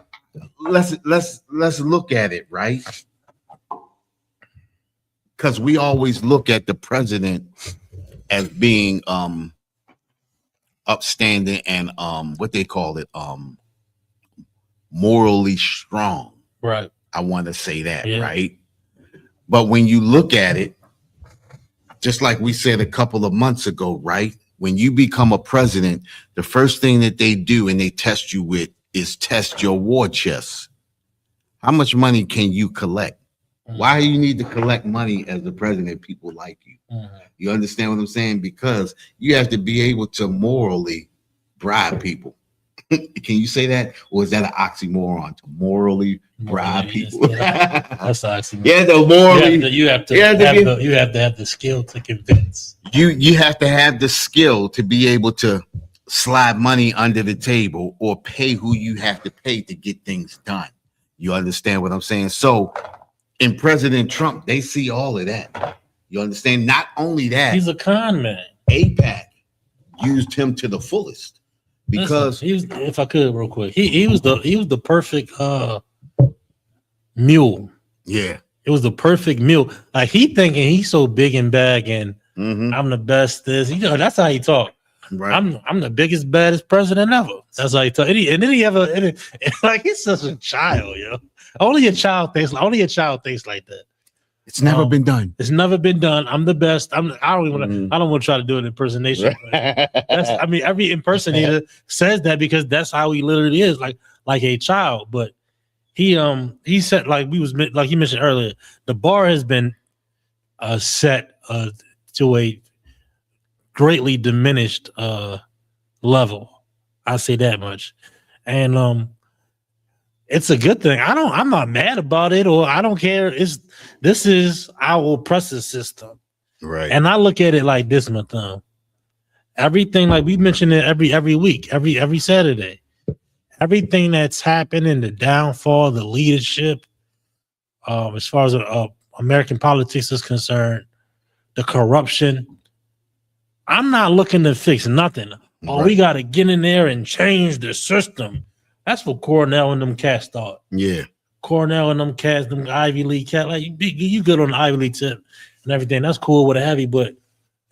let's look at it, right? Because we always look at the president as being upstanding and what they call it, morally strong. Right. I want to say that, right? But when you look at it, just like we said a couple of months ago, right? When you become a president, the first thing that they do and they test you with is test your war chest. How much money can you collect? Why do you need to collect money as the president? People like you. You understand what I'm saying? Because you have to be able to morally bribe people. Can you say that? Or is that an oxymoron to morally bribe people? That's an oxymoron. Yeah, the morally. You have to have the skill to convince. You have to have the skill to be able to slide money under the table or pay who you have to pay to get things done. You understand what I'm saying? So in President Trump, they see all of that. You understand? Not only that, he's a con man. AIPAC used him to the fullest. because Listen, if I could real quick, he was the perfect mule. yeah, It was the perfect mule. Like he thinking he's so big and bag and I'm the best. That's how he talk. right. I'm the biggest, baddest president ever. That's how he talk. And then he ever like he's such a child, yo. Only a child thinks like that. It's never been done. It's never been done. I'm the best. I don't want to try to do an impersonation. Every impersonator says that because that's how he literally is, like a child. But he said, like he mentioned earlier, the bar has been set to a greatly diminished level. I say that much, and it's a good thing. I'm not mad about it, or I don't care. This is our oppressive system, Right? And I look at it like this, my thumb. Everything, like we mentioned it every week, every Saturday. Everything that's happening, the downfall, the leadership, as far as American politics is concerned, the corruption. I'm not looking to fix nothing. Oh, we got to get in there and change the system. That's what Cornell and them cats thought. Yeah. Cornell and them cats, them Ivy League cats, like you good on the Ivy League tip and everything. That's cool, what have you. But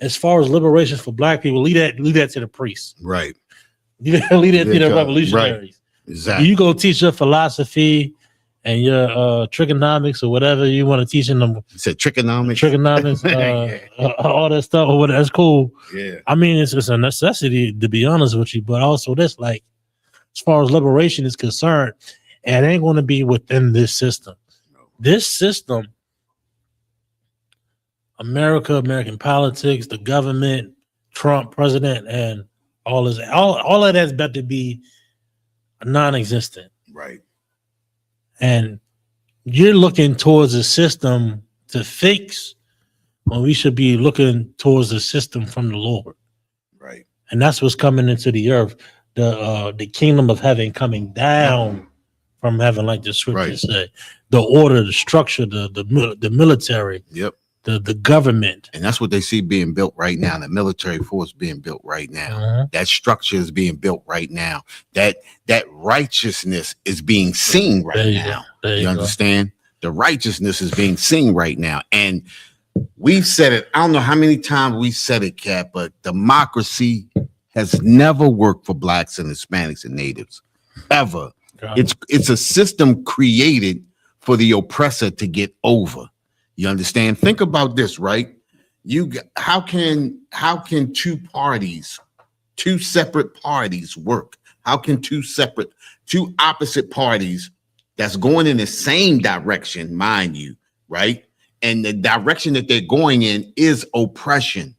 as far as liberation for black people, leave that to the priests. Right. Leave that to the revolutionaries. Right. Exactly. You go teach your philosophy and your trigonomics or whatever you want to teach in them. You said trigonomics, all that stuff or whatever. That's cool. Yeah. I mean, it's a necessity to be honest with you, but also this, like, as far as liberation is concerned, it ain't going to be within this system. This system, American politics, the government, Trump, president, and all of that's about to be non-existent. Right. And you're looking towards a system to fix when we should be looking towards a system from the Lord. Right. And that's what's coming into the earth. The kingdom of heaven coming down from heaven, like the scriptures say. The order, the structure, the military. Yep. The government. And that's what they see being built right now. The military force being built right now. That structure is being built right now. That righteousness is being seen right now. You understand? The righteousness is being seen right now. And we've said it. I don't know how many times we said it, Kat, but democracy has never worked for blacks and Hispanics and natives. Ever. It's a system created for the oppressor to get over. You understand? Think about this, right? How can two separate parties work? How can two opposite parties that's going in the same direction, mind you, right? And the direction that they're going in is oppression.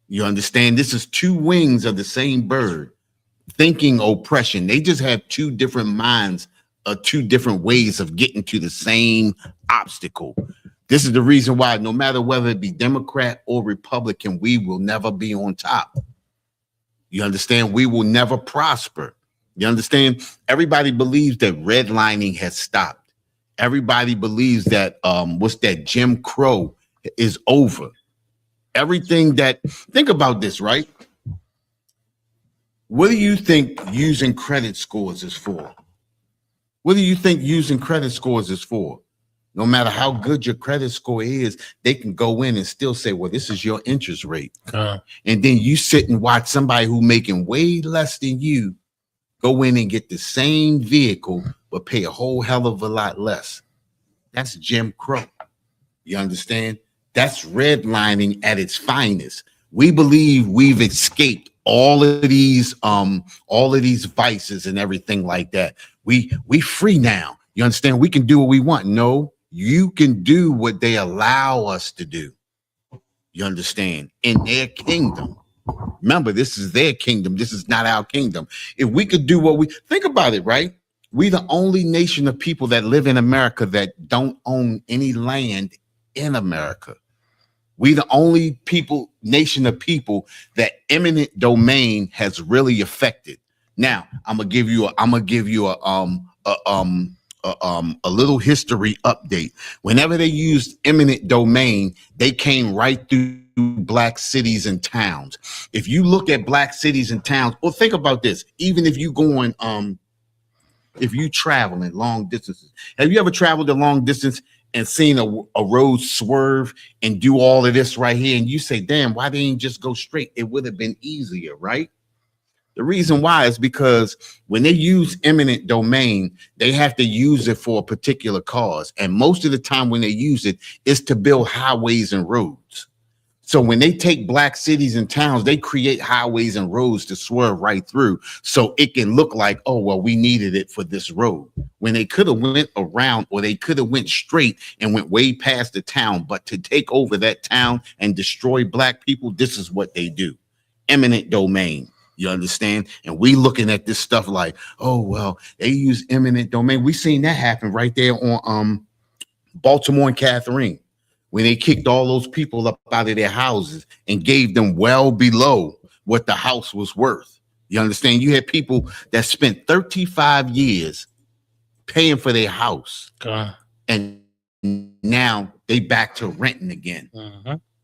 You understand? This is two wings of the same bird, thinking oppression. They just have two different minds, two different ways of getting to the same obstacle. This is the reason why no matter whether it be Democrat or Republican, we will never be on top. You understand? We will never prosper. You understand? Everybody believes that redlining has stopped. Everybody believes that Jim Crow is over. Think about this, right? What do you think using credit scores is for? What do you think using credit scores is for? No matter how good your credit score is, they can go in and still say, well, this is your interest rate. And then you sit and watch somebody who making way less than you go in and get the same vehicle, but pay a whole hell of a lot less. That's Jim Crow. You understand? That's redlining at its finest. We believe we've escaped all of these vices and everything like that. We free now. You understand? We can do what we want. No, you can do what they allow us to do. You understand? In their kingdom. Remember, this is their kingdom. This is not our kingdom. If we could do what think about it, right? We the only nation of people that live in America that don't own any land in America. We the only nation of people that eminent domain has really affected. Now, I'm gonna give you a little history update. Whenever they used eminent domain, they came right through black cities and towns. If you look at black cities and towns, well, think about this. Even if you going, if you traveling long distances, have you ever traveled a long distance and seen a road swerve and do all of this right here? And you say, damn, why they ain't just go straight? It would have been easier, right? The reason why is because when they use eminent domain, they have to use it for a particular cause. And most of the time when they use it, is to build highways and roads. So when they take black cities and towns, they create highways and roads to swerve right through. So it can look like, oh, well, we needed it for this road. When they could have went around, or they could have went straight and went way past the town. But to take over that town and destroy black people, this is what they do. Eminent domain. You understand? And we looking at this stuff like, oh, well, they use eminent domain. We seen that happen right there on Baltimore and Catherine, when they kicked all those people up out of their houses and gave them well below what the house was worth. You understand? You had people that spent 35 years paying for their house. And now they back to renting again.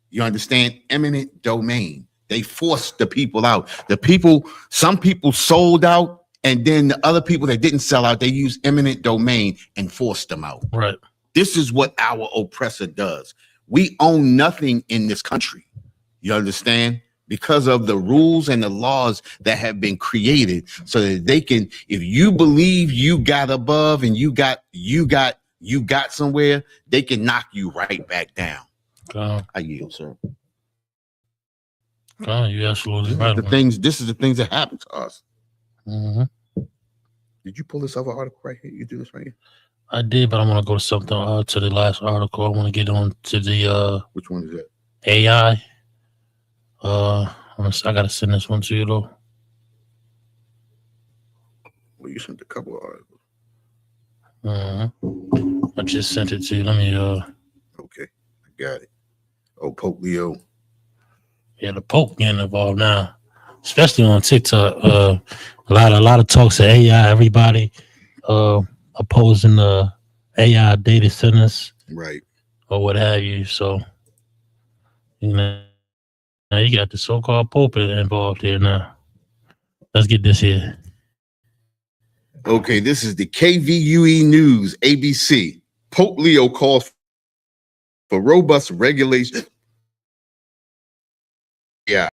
You understand? Eminent domain. They forced the people out. The people, some people sold out, and then the other people that didn't sell out, they used eminent domain and forced them out. Right. This is what our oppressor does. We own nothing in this country. You understand? Because of the rules and the laws that have been created, so that they can, if you believe you got above and you got somewhere, they can knock you right back down. I yield, sir. You absolutely right. This is the things that happen to us. Did you pull this other article right here? You do this right here? I did, but I want to go to something to the last article. I want to get on to the which one is that? AI. I gotta send this one to you though. Well, you sent a couple of articles. I just sent it to you. Let me okay, I got it. Oh, Pope Leo. Yeah, the Pope getting involved now, especially on TikTok. A lot of talks of AI. Everybody opposing the AI data centers, right, or what have you. So, you know, now you got the so-called Pope involved here now. Let's get this here. Okay, this is the KVUE News, ABC. Pope Leo calls for robust regulation. Yeah.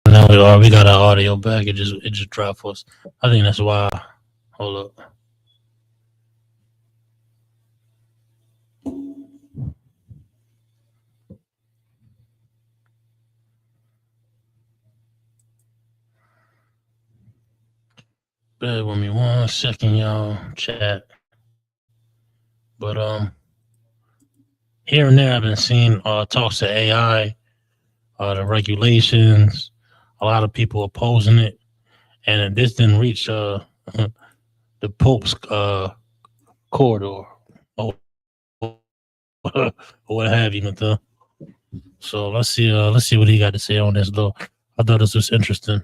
Now we got our audio back. It just dropped for us. I think that's why. Hold up. Bear with me 1 second, y'all. Chat. But here and there I've been seeing talks to AI, the regulations, a lot of people opposing it, and this didn't reach the Pope's corridor or what have you, Matha. So let's see what he got to say on this though. I thought this was interesting.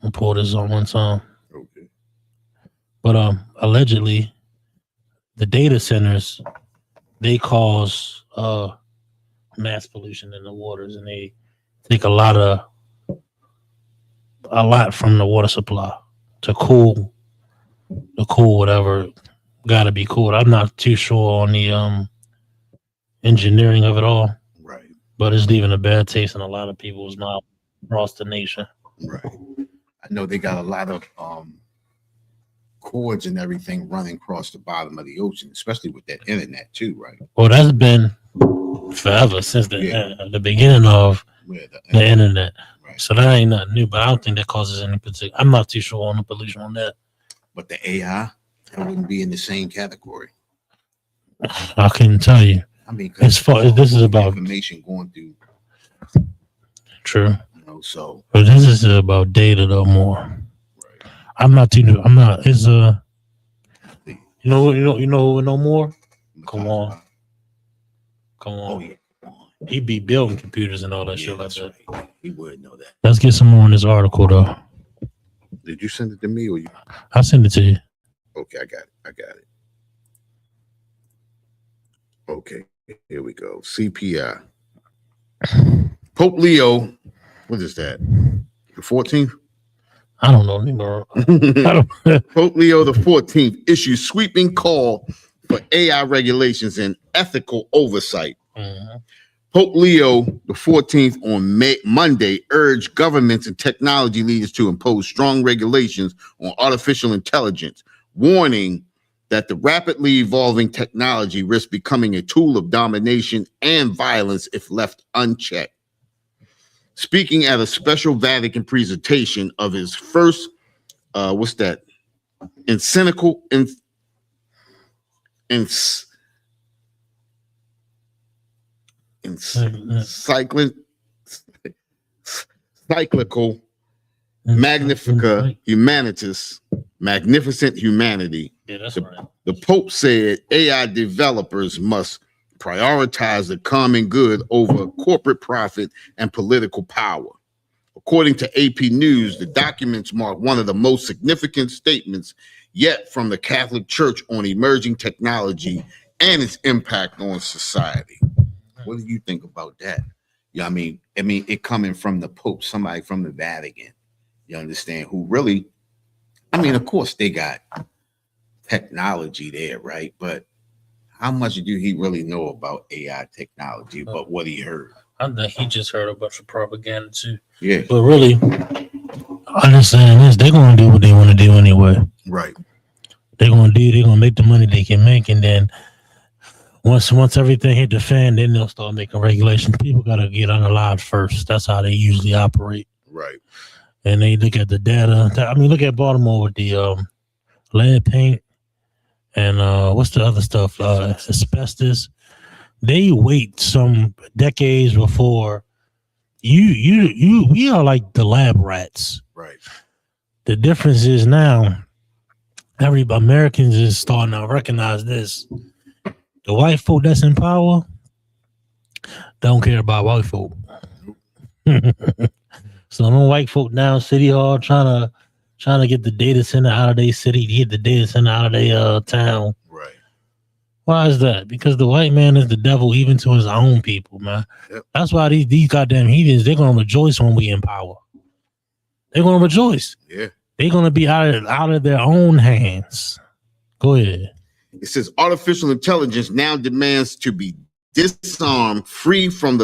I'll pull this on one time. Okay. But allegedly the data centers, they cause mass pollution in the waters, and they take a lot from the water supply to cool whatever gotta be cooled. I'm not too sure on the engineering of it all. Right. But it's leaving a bad taste in a lot of people's mouth across the nation. Right. I know they got a lot of cords and everything running across the bottom of the ocean, especially with that internet too, right? Well, that's been forever since the beginning of the internet. Right. So that ain't nothing new, but I don't think that causes any particular. I'm not too sure on the pollution on that. But the AI, that wouldn't be in the same category. I couldn't tell you. I mean, as far as this is about information going through. True. You know, so. But this is about data though more. Right. I'm not too. I'm not. It's you know no more. Come on. Oh yeah. He be building computers and all that shit like that. Right. He would know that. Let's get some more on this article though. Did you send it to me or you? I send it to you. Okay, I got it. Okay, here we go. CPI. Pope Leo, what is that? The 14th? I don't know anymore. Pope Leo the 14th issues sweeping call for AI regulations and ethical oversight. Mm-hmm. Pope Leo the 14th on Monday urged governments and technology leaders to impose strong regulations on artificial intelligence, warning that the rapidly evolving technology risks becoming a tool of domination and violence if left unchecked. Speaking at a special Vatican presentation of his first, encyclical Magnifica Humanitas, Magnificent Humanity. Yeah, that's right. The Pope said AI developers must prioritize the common good over corporate profit and political power. According to AP News, the documents mark one of the most significant statements yet from the Catholic Church on emerging technology and its impact on society. What do you think about that? Yeah, I mean, it coming from the Pope, somebody from the Vatican, you understand, who really, I mean, of course they got technology there, right? But how much do he really know about AI technology, but what he heard? I think he just heard a bunch of propaganda too. Yeah. But really, understand this, they're going to do what they want to do anyway. Right. They're going to make the money they can make, and then once everything hit the fan, then they'll start making regulations. People got to get unalive first. That's how they usually operate. Right. And they look at the data. I mean, look at Baltimore with the lead paint and what's the other stuff? Asbestos. They wait some decades before we are like the lab rats. Right. The difference is now Americans is starting to recognize this. The white folk that's in power don't care about white folk. So no white folk down City Hall trying to get the data center out of their city, get the data center out of their town. Right. Why is that? Because the white man is the devil even to his own people, man. Yep. That's why these goddamn heathens, they're gonna rejoice when we in power. They're gonna rejoice. Yeah. They're gonna be out of their own hands. Go ahead. It says artificial intelligence now demands to be disarmed, free from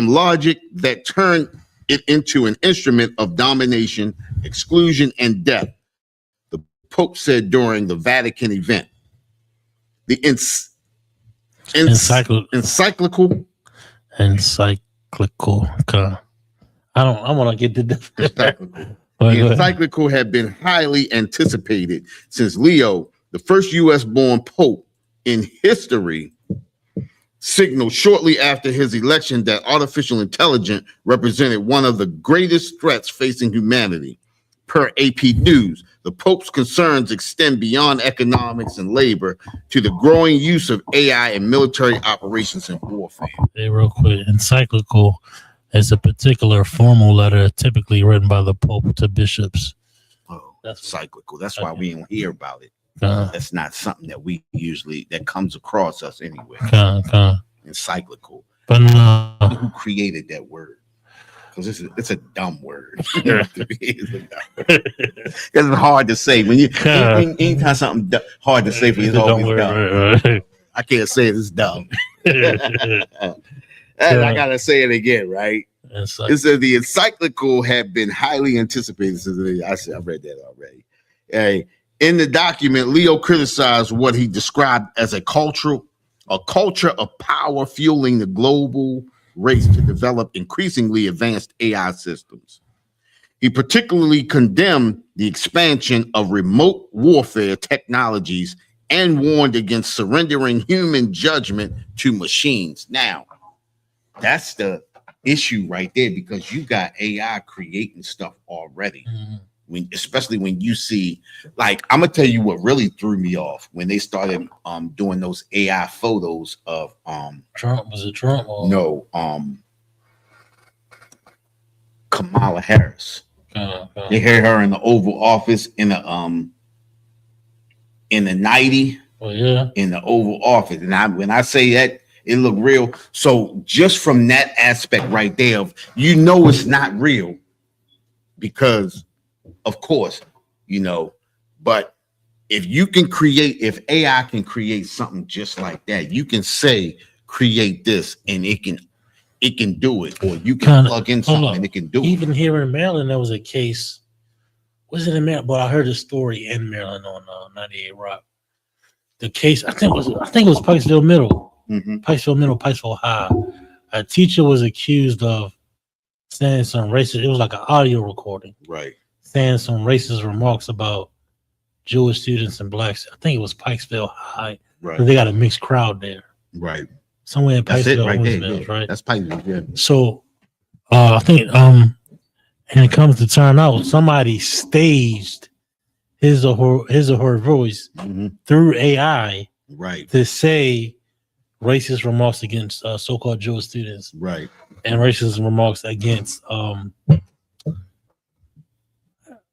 logic that turn it into an instrument of domination, exclusion, and death. The Pope said during the Vatican event. The encyclical. I want to get the definition. The encyclical had been highly anticipated since Leo, the first U.S.-born Pope in history, signaled shortly after his election that artificial intelligence represented one of the greatest threats facing humanity. Per AP News, the Pope's concerns extend beyond economics and labor to the growing use of AI in military operations and warfare. Hey, real quick, encyclical is a particular formal letter typically written by the Pope to bishops. Oh, That's cyclical. That's why we don't hear about it. Uh, That's not something that we usually that comes across us anyway. Encyclical. But no, Who created that word? Because it's a dumb word. It's a dumb word. It's hard to say when you anytime something hard to say for you, it's always dumb. Right. I can't say it, it's dumb. And I gotta say it again, right? It says the encyclical had been highly anticipated since I read that already. In the document, Leo criticized what he described as a culture of power fueling the global race to develop increasingly advanced AI systems. He particularly condemned the expansion of remote warfare technologies and warned against surrendering human judgment to machines. Now, that's the issue right there, because you got AI creating stuff already. Especially when you see, like, I'm gonna tell you what really threw me off when they started doing those AI photos of Trump. Was it Trump? Or? No, Kamala Harris. They had her in the Oval Office in the 90. Oh yeah, in the Oval Office, and when I say that, it looked real. So just from that aspect right there, it's not real, because of course, but if AI can create something just like that, you can say, create this, and it can do it, or you can plug in something and it can do it. Even here in Maryland, there was a case. Was it in Maryland? But I heard a story in Maryland on 98 Rock. The case, I think it was Pikesville Middle, Pikesville Middle, Pikesville High. A teacher was accused of saying some racist. It was like an audio recording, right? Saying some racist remarks about Jewish students and blacks. I think it was Pikesville High. Right. They got a mixed crowd there. Right. Somewhere in Pikesville, right there, Mills, right? That's Pikesville. Yeah. So, I think, and it comes to turn out, somebody staged his or her voice through AI, right, to say racist remarks against so-called Jewish students, right, and racist remarks against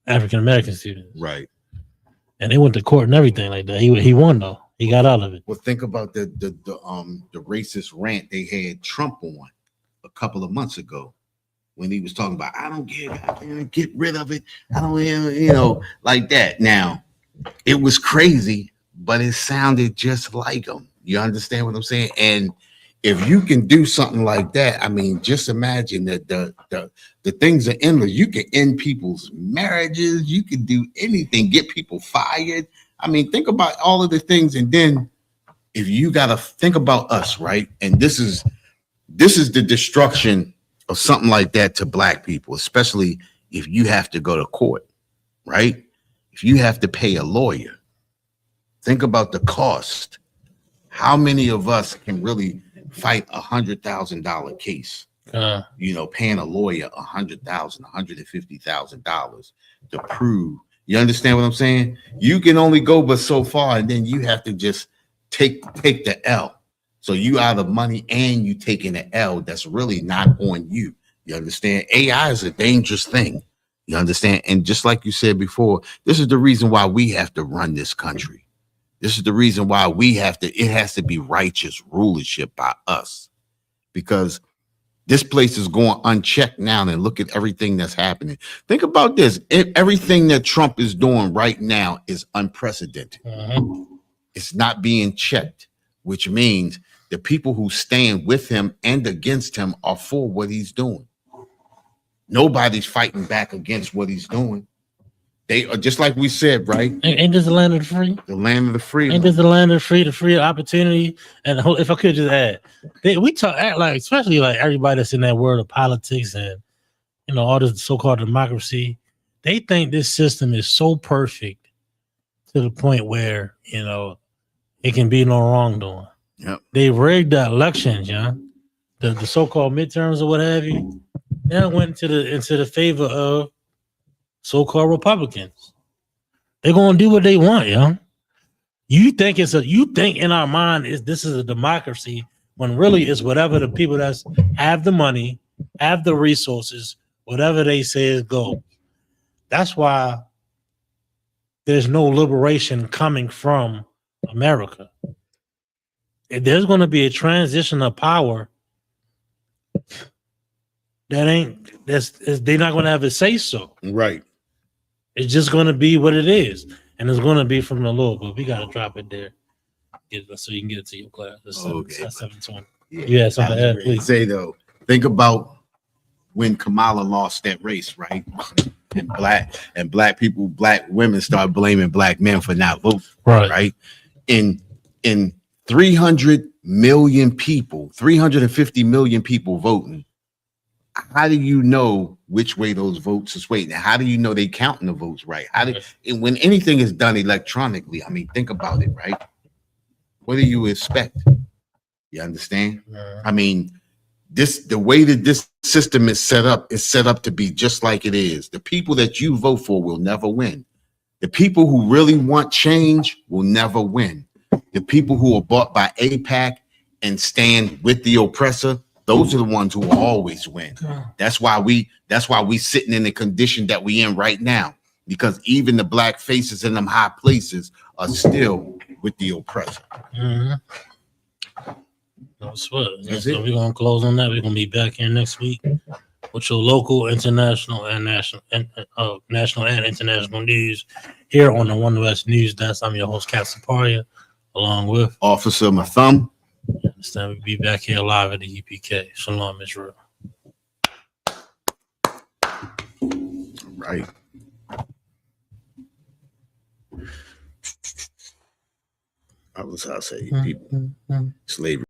African American students, right. And they went to court and everything like that. He won though. He got out of it. Well, think about the racist rant they had Trump on a couple of months ago, when he was talking about, I don't get rid of it. I don't, like that. Now, it was crazy, but it sounded just like him. You understand what I'm saying? And if you can do something like that, I mean, just imagine that the things are endless. You can end people's marriages. You can do anything, get people fired. I mean, think about all of the things. And then if you got to think about us, right? And this is the destruction of something like that to black people, especially if you have to go to court, right? If you have to pay a lawyer, think about the cost. How many of us can really fight $100,000 case? Paying a lawyer $100,000, $150,000 to prove. You understand what I'm saying? You can only go but so far, and then you have to just take the L. So you out of money and you taking an L that's really not on you. You understand? AI is a dangerous thing. You understand? And just like you said before, this is the reason why we have to run this country. This is the reason why it has to be righteous rulership by us, because this place is going unchecked now. And look at everything that's happening. Think about this. Everything that Trump is doing right now is unprecedented. It's not being checked, which means the people who stand with him and against him are for what he's doing. Nobody's fighting back against what he's doing. They are, just like we said, right? Ain't this the land of the free? The land of the free. Ain't this the land of the free opportunity? And if I could just add, we talk like, especially like everybody that's in that world of politics and all this so-called democracy, they think this system is so perfect to the point where it can be no wrongdoing. Yep. They rigged the elections, the so-called midterms or what have you. That went into the favor of so-called Republicans. They're gonna do what they want, yo. You think in our mind this is a democracy when really it's whatever the people that have the money, have the resources, whatever they say is go. That's why there's no liberation coming from America. If there's going to be a transition of power, they're not going to have a say so. Right. It's just going to be what it is, and it's going to be from the Lord. But we got to drop it there, so you can get it to your class. Okay. That's 7:20. Yeah. You had something to add, please. Say though, think about when Kamala lost that race, right? And black people, black women start blaming black men for not voting, right? In 300 million people, 350 million people voting. How do you know which way those votes is weighting? How do you know they counting the votes right? And when anything is done electronically, I mean, think about it, right? What do you expect? You understand? Yeah. I mean, the way that this system is set up to be just like it is. The people that you vote for will never win. The people who really want change will never win. The people who are bought by AIPAC and stand with the oppressor, those are the ones who will always win. That's why we sitting in the condition that we in right now, because even the black faces in them high places are still with the oppressor. Mm-hmm. That's what. That's We're gonna close on that. We're gonna be back here next week with your local, international, and national and international news here on the One West News Desk. I'm your host, Kat Saparia, along with Officer Mathum. We'll be back here live at the UPK. Shalom, Israel. Right. I say people slavery.